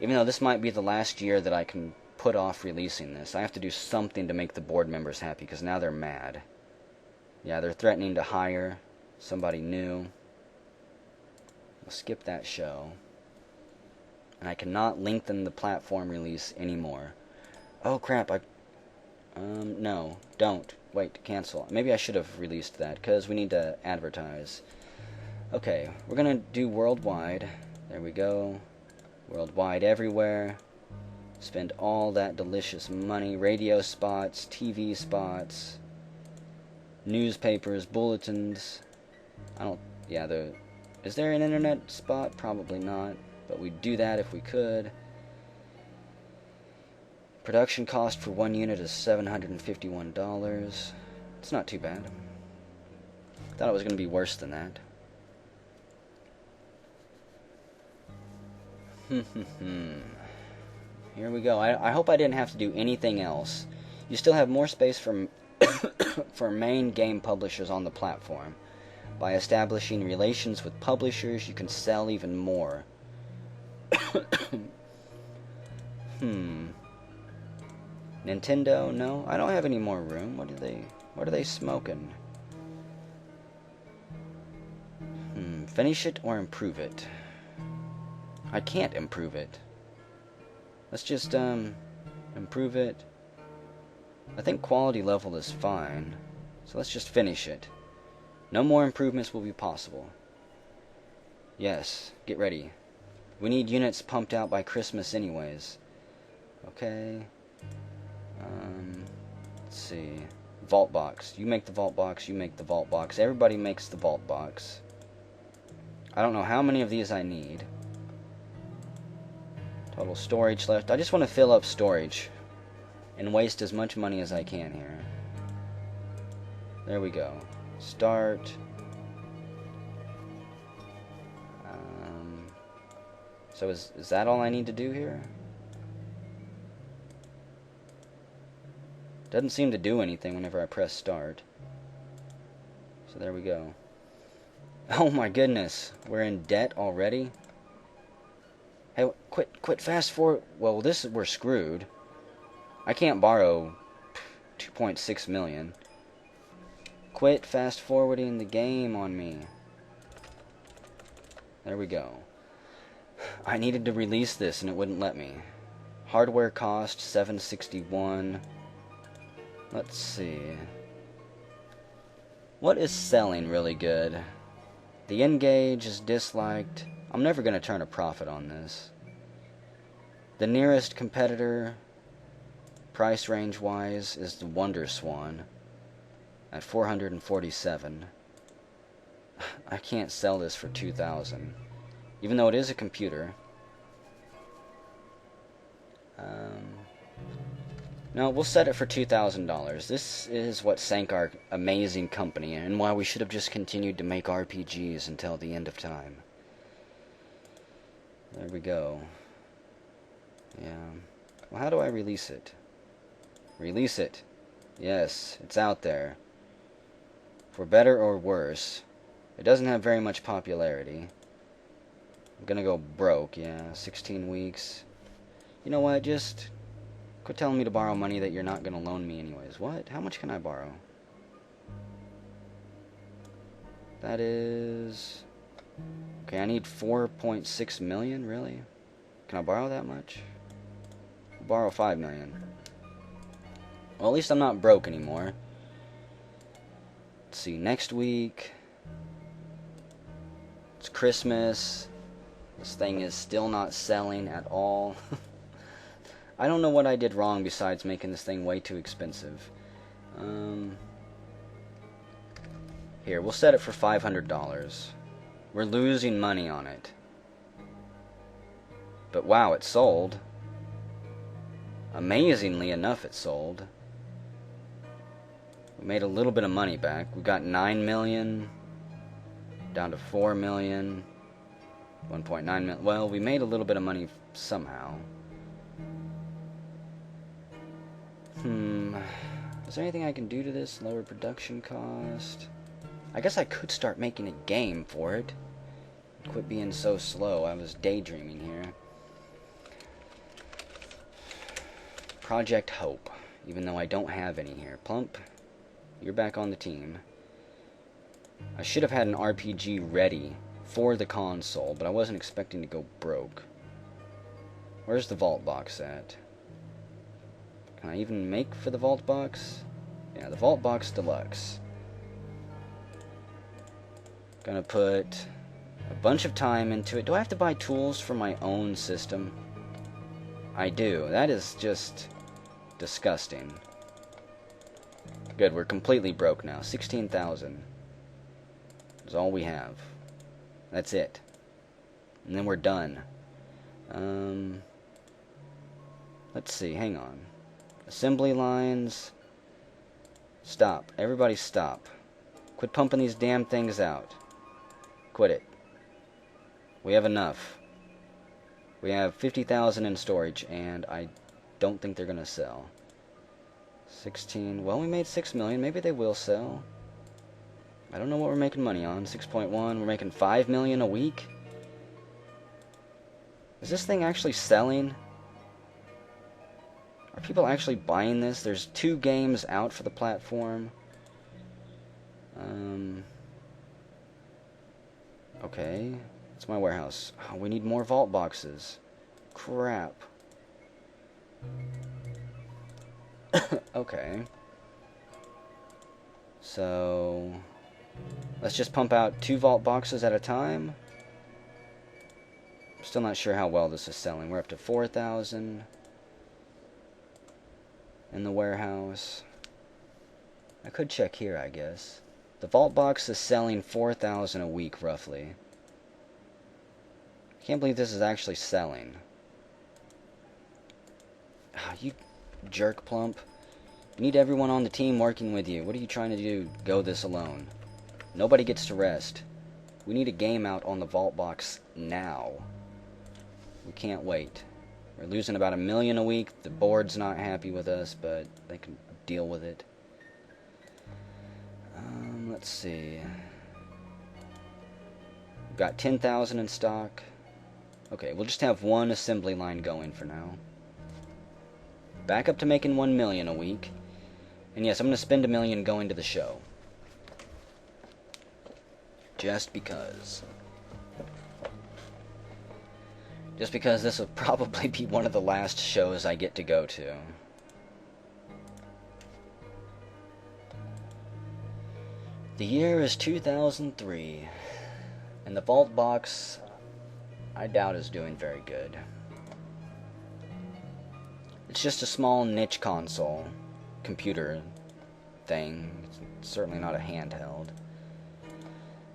Even though this might be the last year that I can put off releasing this, I have to do something to make the board members happy, because now they're mad. Yeah, they're threatening to hire somebody new. I'll skip that show. And I cannot lengthen the platform release anymore. Oh crap, no, don't. Wait, cancel. Maybe I should have released that, because we need to advertise. Okay, we're gonna do worldwide. There we go. Worldwide everywhere. Spend all that delicious money. Radio spots, TV spots, newspapers, bulletins. Is there an internet spot? Probably not, but we'd do that if we could. Production cost for 1 unit is $751. It's not too bad. Thought it was going to be worse than that. Here we go. I hope I didn't have to do anything else. You still have more space for for main game publishers on the platform. By establishing relations with publishers, you can sell even more. Nintendo? No, I don't have any more room. What are they smoking? Finish it or improve it? I can't improve it. Let's just improve it. I think quality level is fine. So let's just finish it. No more improvements will be possible. Yes, get ready. We need units pumped out by Christmas anyways. Okay. Let's see. Vault box. You make the vault box, you make the vault box. Everybody makes the vault box. I don't know how many of these I need. Total storage left. I just want to fill up storage and waste as much money as I can here. There we go. Start. So is that all I need to do here? Doesn't seem to do anything whenever I press start. So there we go. Oh my goodness, we're in debt already? Hey, quit fast forward. Well, we're screwed. I can't borrow 2.6 million. Quit fast forwarding the game on me. There we go. I needed to release this and it wouldn't let me. Hardware cost $761. Let's see. What is selling really good? The N-Gauge is disliked. I'm never going to turn a profit on this. The nearest competitor, price range wise, is the Wonder Swan at 447. I can't sell this for 2,000, even though it is a computer. No, we'll set it for $2,000. This is what sank our amazing company, and why we should have just continued to make RPGs until the end of time. There we go. Yeah. Well, how do I release it? Release it. Yes, it's out there. For better or worse. It doesn't have very much popularity. I'm gonna go broke, yeah. 16 weeks. You know what, just quit telling me to borrow money that you're not gonna loan me anyways. What? How much can I borrow? That is... Okay, I need 4.6 million, really? Can I borrow that much? I'll borrow 5 million. Well, at least I'm not broke anymore. Let's see, next week... It's Christmas. This thing is still not selling at all. I don't know what I did wrong besides making this thing way too expensive. Here, we'll set it for $500. We're losing money on it. But wow, it sold. Amazingly enough, it sold. We made a little bit of money back. We got 9 million down to 4 million. 1.9 million. Well, we made a little bit of money somehow. Is there anything I can do to this? Lower production cost. I guess I could start making a game for it. Quit being so slow. I was daydreaming here. Project Hope. Even though I don't have any here. Plump, you're back on the team. I should have had an RPG ready for the console, but I wasn't expecting to go broke. Where's the vault box at? Can I even make for the vault box? Yeah, the vault box deluxe. Gonna put a bunch of time into it. Do I have to buy tools for my own system? I do. That is just disgusting. Good, we're completely broke now. 16,000 is all we have. That's it. And then we're done. Let's see, hang on. Assembly lines. Stop. Everybody stop. Quit pumping these damn things out. Quit it. We have enough. We have 50,000 in storage, and I don't think they're gonna sell. 16. Well, we made 6 million. Maybe they will sell. I don't know what we're making money on. 6.1. We're making 5 million a week. Is this thing actually selling? Are people actually buying this? There's 2 games out for the platform. Okay. It's my warehouse. Oh, we need more vault boxes. Crap. Okay. So let's just pump out 2 vault boxes at a time. I'm still not sure how well this is selling. We're up to 4,000 in the warehouse. I could check here, I guess. The vault box is selling 4,000 a week, roughly. I can't believe this is actually selling. Oh, you jerk, Plump. You need everyone on the team working with you. What are you trying to do? Go this alone. Nobody gets to rest. We need a game out on the vault box now. We can't wait. We're losing about 1 million a week. The board's not happy with us, but they can deal with it. Let's see. We've got 10,000 in stock. Okay, we'll just have 1 assembly line going for now. Back up to making 1 million a week. And yes, I'm going to spend 1 million going to the show. Just because. Just because this will probably be one of the last shows I get to go to. The year is 2003. And the vault box, I doubt is doing very good. It's just a small niche console, computer thing. It's certainly not a handheld.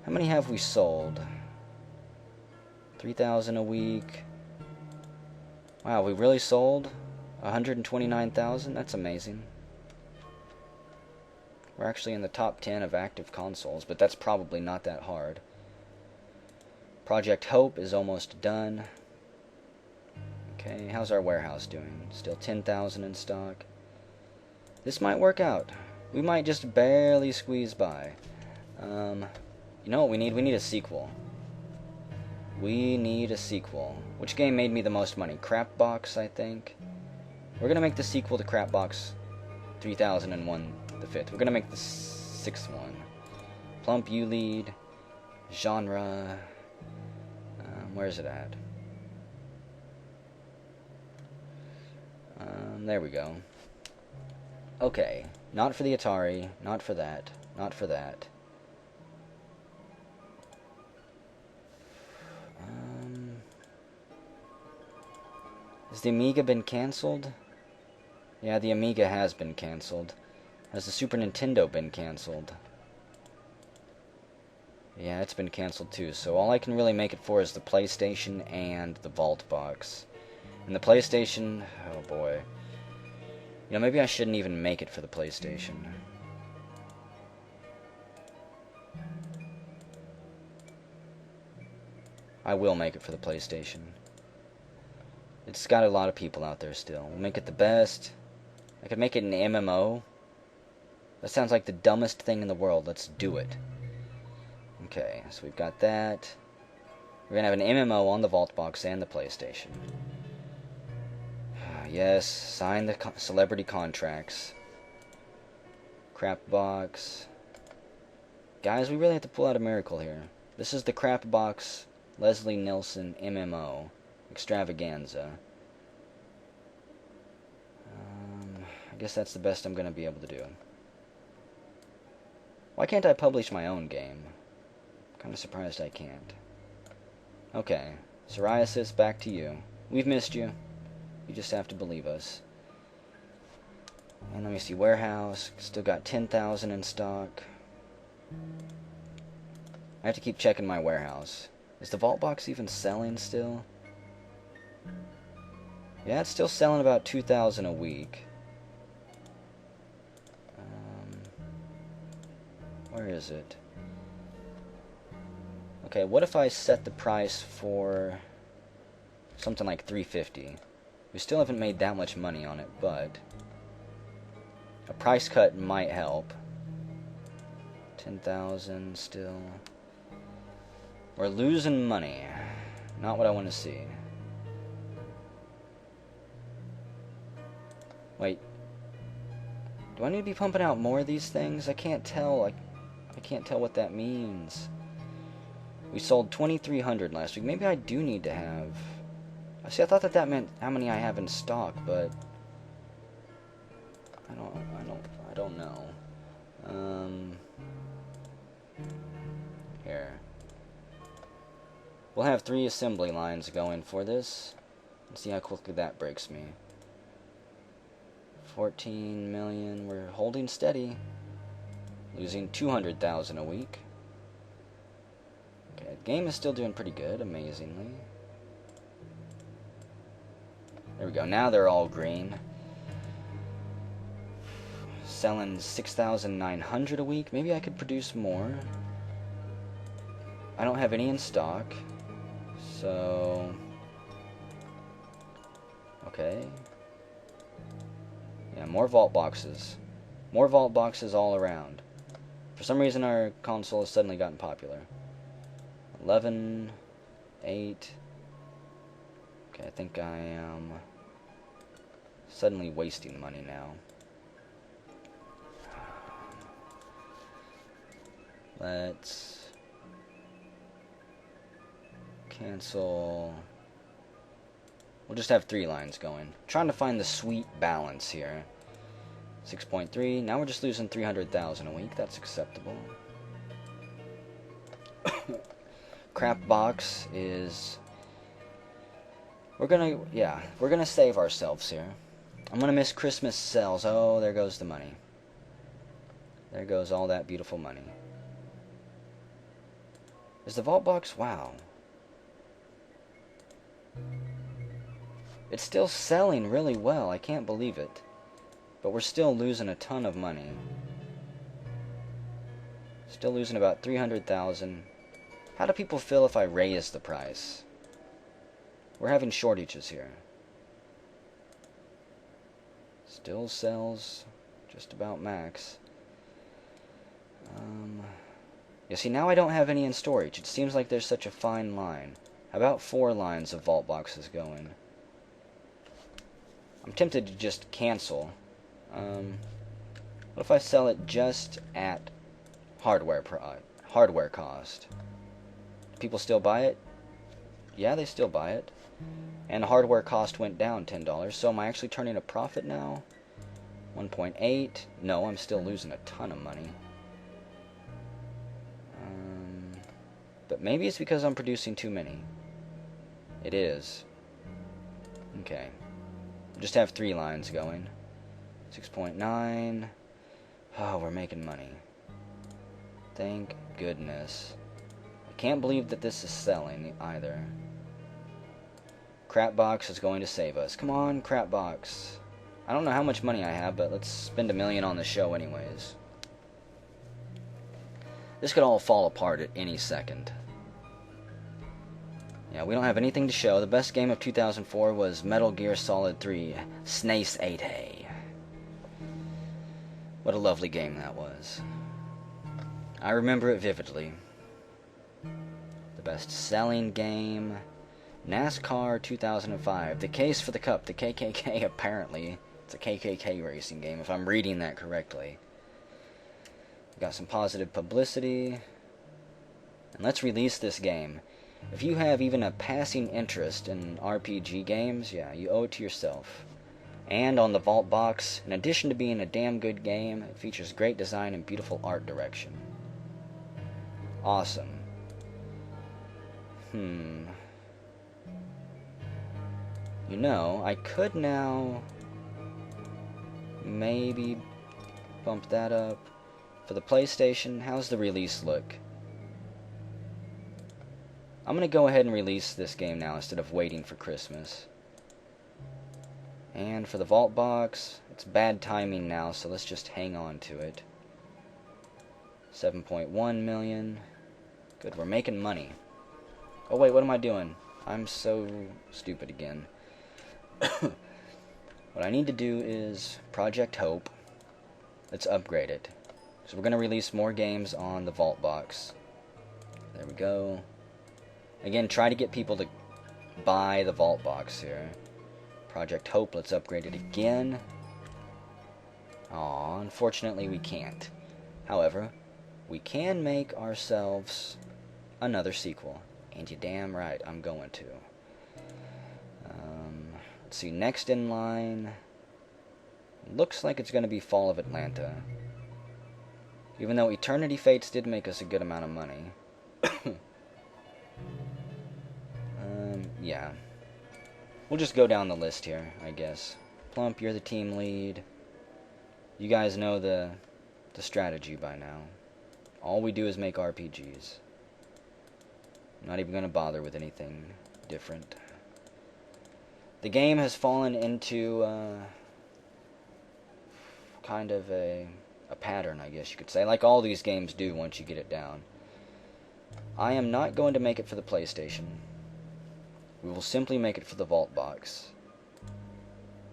How many have we sold? 3,000 a week. Wow, we really sold 129,000? That's amazing. We're actually in the top 10 of active consoles, but that's probably not that hard. Project Hope is almost done. Okay, how's our warehouse doing? Still 10,000 in stock. This might work out. We might just barely squeeze by. You know what we need? We need a sequel. We need a sequel. Which game made me the most money? Crapbox, I think. We're gonna make the sequel to Crapbox 3001 the 5th. We're gonna make the 6th one. Plump, you lead. Genre. Where is it at? There we go. Okay. Not for the Atari. Not for that. Not for that. Has the Amiga been cancelled? Yeah, the Amiga has been cancelled. Has the Super Nintendo been cancelled? Yeah, it's been cancelled too, so all I can really make it for is the PlayStation and the Vault Box. And the PlayStation, oh boy. You know, maybe I shouldn't even make it for the PlayStation. I will make it for the PlayStation. It's got a lot of people out there still. We'll make it the best. I could make it an MMO. That sounds like the dumbest thing in the world. Let's do it. Okay, so we've got that. We're gonna have an MMO on the Vault Box and the PlayStation. Yes, sign the celebrity contracts. Crap Box. Guys, we really have to pull out a miracle here. This is the Crap Box Leslie Nielsen MMO Extravaganza. I guess that's the best I'm going to be able to do. Why can't I publish my own game? I'm kind of surprised I can't. Okay, Psoriasis, back to you. We've missed you. You just have to believe us. And let me see, warehouse. Still got 10,000 in stock. I have to keep checking my warehouse. Is the Vault Box even selling still? Yeah, it's still selling about 2,000 a week. Where is it? Okay, what if I set the price for something like $350? We still haven't made that much money on it, but A price cut might help. 10,000 still. We're losing money. Not what I want to see. Wait. Do I need to be pumping out more of these things? I can't tell. I can't tell what that means. We sold 2,300 last week. Maybe I do need to have... See, I thought that meant how many I have in stock, but... I don't know. Here. We'll have 3 assembly lines going for this. Let's see how quickly that breaks me. 14 million. We're holding steady. Losing 200,000 a week. Okay, the game is still doing pretty good, amazingly. There we go. Now they're all green. Selling 6,900 a week. Maybe I could produce more. I don't have any in stock. So... okay. Yeah, more vault boxes. More vault boxes all around. For some reason our console has suddenly gotten popular. 11, 8. Okay, I think I am suddenly wasting money now. Let's cancel. We'll just have 3 lines going. Trying to find the sweet balance here. 6.3. Now we're just losing 300,000 a week. That's acceptable. Crap box is... we're gonna save ourselves here. I'm gonna miss Christmas sales. Oh, there goes the money. There goes all that beautiful money. Is the vault box? Wow. It's still selling really well. I can't believe it. But we're still losing a ton of money. Still losing about 300,000. How do people feel if I raise the price? We're having shortages here. Still sells just about max. You see, now I don't have any in storage. It seems like there's such a fine line. How about 4 lines of vault boxes going? I'm tempted to just cancel. What if I sell it just at hardware cost? Do people still buy it? Yeah, they still buy it. And the hardware cost went down $10. So am I actually turning a profit now? 1.8. No, I'm still losing a ton of money. But maybe it's because I'm producing too many. It is. Okay. Just have 3 lines going. 6.9. Oh, we're making money. Thank goodness. I can't believe that this is selling either. Crap box is going to save us. Come on, crap box. I don't know how much money I have, but let's spend $1 million on the show anyways. This could all fall apart at any second. Yeah, we don't have anything to show. The best game of 2004 was Metal Gear Solid 3 SNES 8A. What a lovely game that was. I remember it vividly. The best-selling game, NASCAR 2005. The Case for the Cup, the KKK apparently. It's a KKK racing game, if I'm reading that correctly. Got some positive publicity. And let's release this game. If you have even a passing interest in RPG games, yeah, you owe it to yourself. And on the Vault Box, in addition to being a damn good game, it features great design and beautiful art direction. Awesome. You know, I could now maybe bump that up. For the PlayStation, how's the release look? I'm going to go ahead and release this game now instead of waiting for Christmas. And for the Vault Box, it's bad timing now, so let's just hang on to it. 7.1 million. Good, we're making money. Oh wait, what am I doing? I'm so stupid again. What I need to do is Project Hope. Let's upgrade it. So we're going to release more games on the Vault Box. There we go. Again, try to get people to buy the Vault Box here. Project Hope, let's upgrade it again. Aw, unfortunately we can't. However, we can make ourselves another sequel. And you damn right I'm going to. Let's see, next in line. Looks like it's going to be Fall of Atlanta. Even though Eternity Fates did make us a good amount of money. Yeah. We'll just go down the list here, I guess. Plump, you're the team lead. You guys know the strategy by now. All we do is make RPGs. I'm not even going to bother with anything different. The game has fallen into kind of a pattern, I guess you could say, like all these games do once you get it down. I am not going to make it for the PlayStation. We will simply make it for the Vault Box.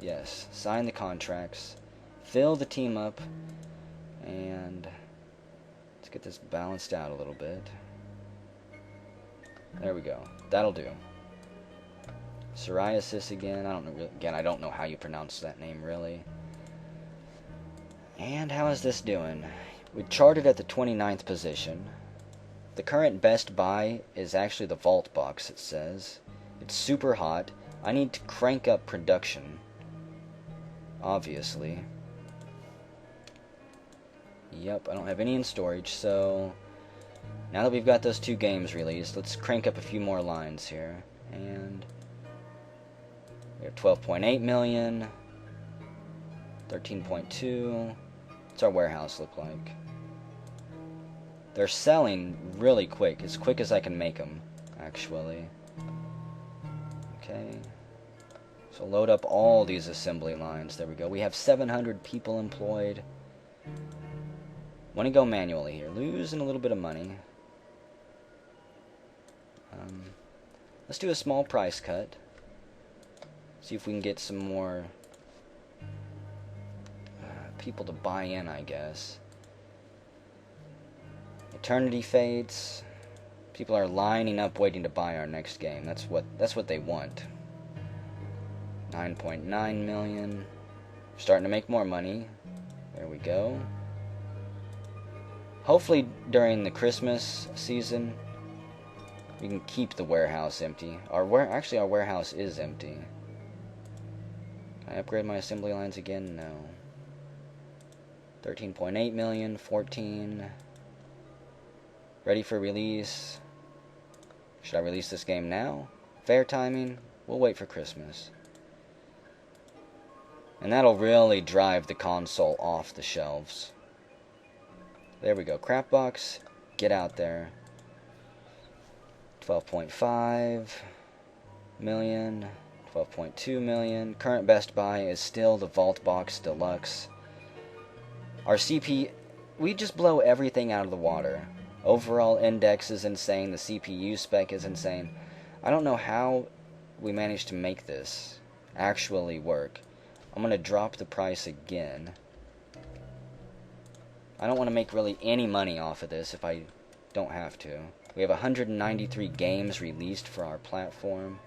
Yes, sign the contracts, fill the team up, and let's get this balanced out a little bit. There we go. That'll do. Psoriasis again. I don't know how you pronounce that name really. And how is this doing? We charted at the 29th position. The current best buy is actually the Vault Box, it says. It's super hot. I need to crank up production. Obviously. Yep, I don't have any in storage, so now that we've got those 2 games released, let's crank up a few more lines here. And we have 12.8 million, 13.2. What's our warehouse look like? They're selling really quick, as quick as I can make them, actually. Okay. So load up all these assembly lines. There we go. We have 700 people employed. Want to go manually here. Losing a little bit of money. Let's do a small price cut. See if we can get some more people to buy in, I guess. Eternity Fates. People are lining up waiting to buy our next game. That's what they want. 9.9 million. Starting to make more money. There we go. Hopefully during the Christmas season we can keep the warehouse empty. Actually our warehouse is empty. Can I upgrade my assembly lines again? No. 13.8 million, 14. Ready for release. Should I release this game now? Fair timing? We'll wait for Christmas. And that'll really drive the console off the shelves. There we go. Crapbox, get out there. 12.5 million, 12.2 million. Current best buy is still the Vault Box Deluxe. Our CP, we just blow everything out of the water. Overall index is insane. The CPU spec is insane. I don't know how we managed to make this actually work. I'm going to drop the price again. I don't want to make really any money off of this if I don't have to. We have 193 games released for our platform.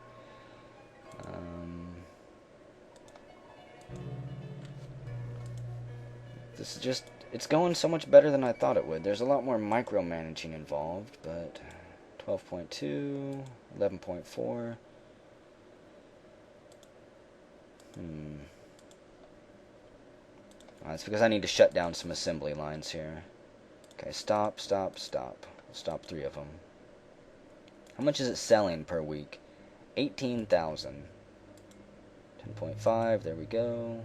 This is just, it's going so much better than I thought it would. There's a lot more micromanaging involved, but 12.2, 11.4. That's because I need to shut down some assembly lines here. Okay, stop, stop, stop. I'll stop 3 of them. How much is it selling per week? 18,000. 10.5, there we go.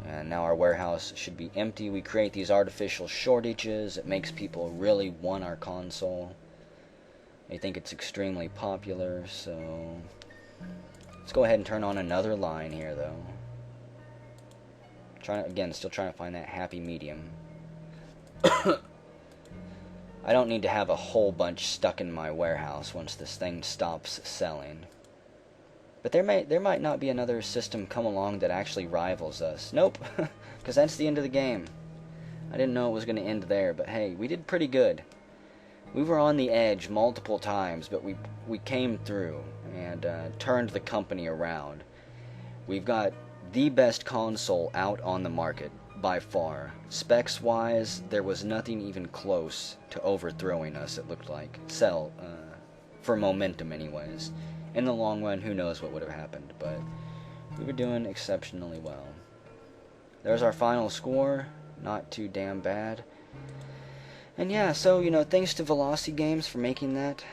And now our warehouse should be empty. We create these artificial shortages. It makes people really want our console. They think it's extremely popular, so let's go ahead and turn on another line here, though. Still trying to find that happy medium. I don't need to have a whole bunch stuck in my warehouse once this thing stops selling. But there might not be another system come along that actually rivals us. Nope, because that's the end of the game. I didn't know it was going to end there, but hey, we did pretty good. We were on the edge multiple times, but we came through and turned the company around. We've got the best console out on the market, by far. Specs-wise, there was nothing even close to overthrowing us, it looked like. For momentum anyways. In the long run, who knows what would have happened, but we were doing exceptionally well. There's our final score, not too damn bad. And yeah, so, thanks to Velocity Games for making that.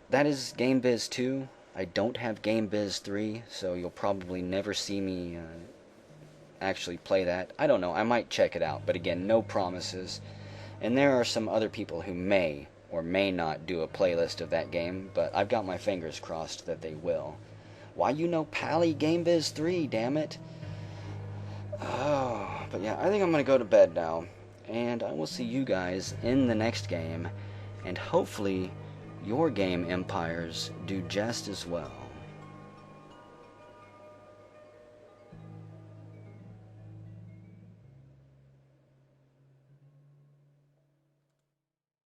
That is Gamebiz 2. I don't have Gamebiz 3, so you'll probably never see me actually play that. I don't know, I might check it out, but again, no promises. And there are some other people who may or may not do a playlist of that game, but I've got my fingers crossed that they will. Why Pally Gamebiz 3, damn it. Oh, but yeah, I think I'm going to go to bed now, and I will see you guys in the next game, and hopefully your game empires do just as well.